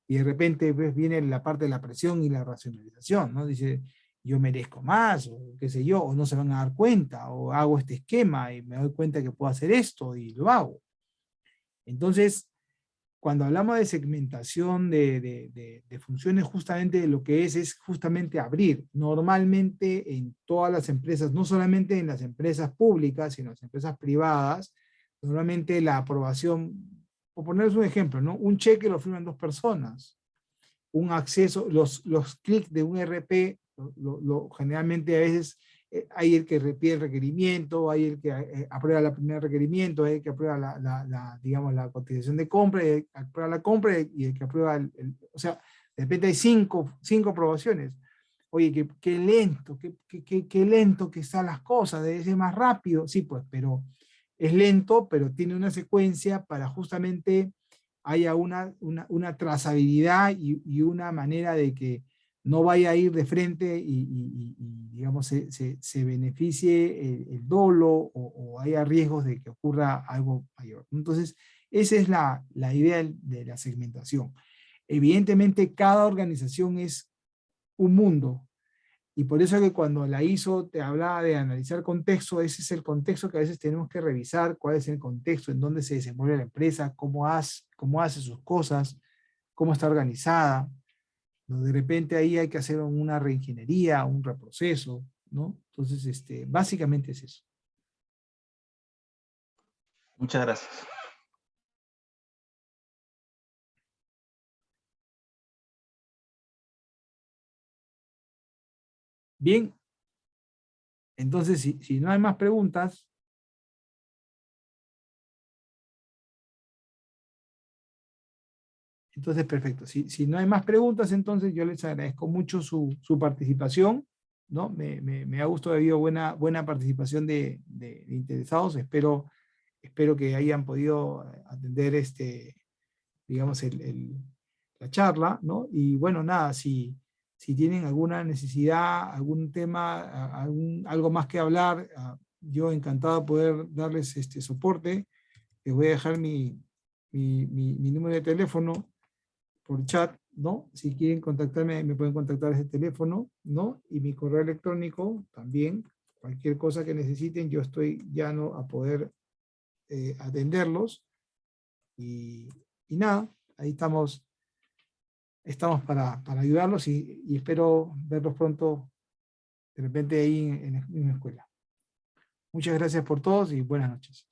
y de repente pues, viene la parte de la presión y la racionalización, ¿no? Dice, yo merezco más, o qué sé yo, o no se van a dar cuenta, o hago este esquema y me doy cuenta que puedo hacer esto y lo hago. Entonces, cuando hablamos de segmentación de funciones, justamente lo que es justamente abrir. Normalmente en todas las empresas, no solamente en las empresas públicas, sino en las empresas privadas, normalmente la aprobación, por ponerles un ejemplo, ¿no? Un cheque lo firman dos personas, un acceso, los clics de un RP, generalmente a veces hay el que pide el requerimiento, hay el que aprueba el primer requerimiento, hay el que aprueba digamos, la cotización de compra, el que aprueba la compra y el que aprueba o sea, de repente hay cinco aprobaciones. oye, qué lento, qué lento que están las cosas, debe ser más rápido. Sí, pues, pero es lento, pero tiene una secuencia para justamente haya una trazabilidad y una manera de que no vaya a ir de frente digamos, se beneficie el dolo o haya riesgos de que ocurra algo mayor. Entonces, esa es la idea de la segmentación. Evidentemente, cada organización es un mundo, y por eso es que cuando la ISO te hablaba de analizar contexto, ese es el contexto que a veces tenemos que revisar, cuál es el contexto, en dónde se desenvuelve la empresa, cómo hace sus cosas, cómo está organizada. ¿No? De repente ahí hay que hacer una reingeniería, un reproceso, ¿no? Entonces, básicamente es eso. Muchas gracias. Bien, entonces si no hay más preguntas, entonces perfecto. Si no hay más preguntas, entonces yo les agradezco mucho su participación, ¿no? Me ha gustado, ha habido buena participación de interesados. Espero que hayan podido atender digamos, la charla, ¿no? Y bueno, nada, si tienen alguna necesidad, algún tema, algo más que hablar, yo encantado de poder darles soporte. Les voy a dejar mi número de teléfono por chat, ¿no? Si quieren contactarme, me pueden contactar a ese teléfono, ¿no? Y mi correo electrónico también, cualquier cosa que necesiten, yo estoy llano a poder atenderlos. Y nada, ahí estamos para ayudarlos y espero verlos pronto, de repente ahí en la escuela. Muchas gracias por todos y buenas noches.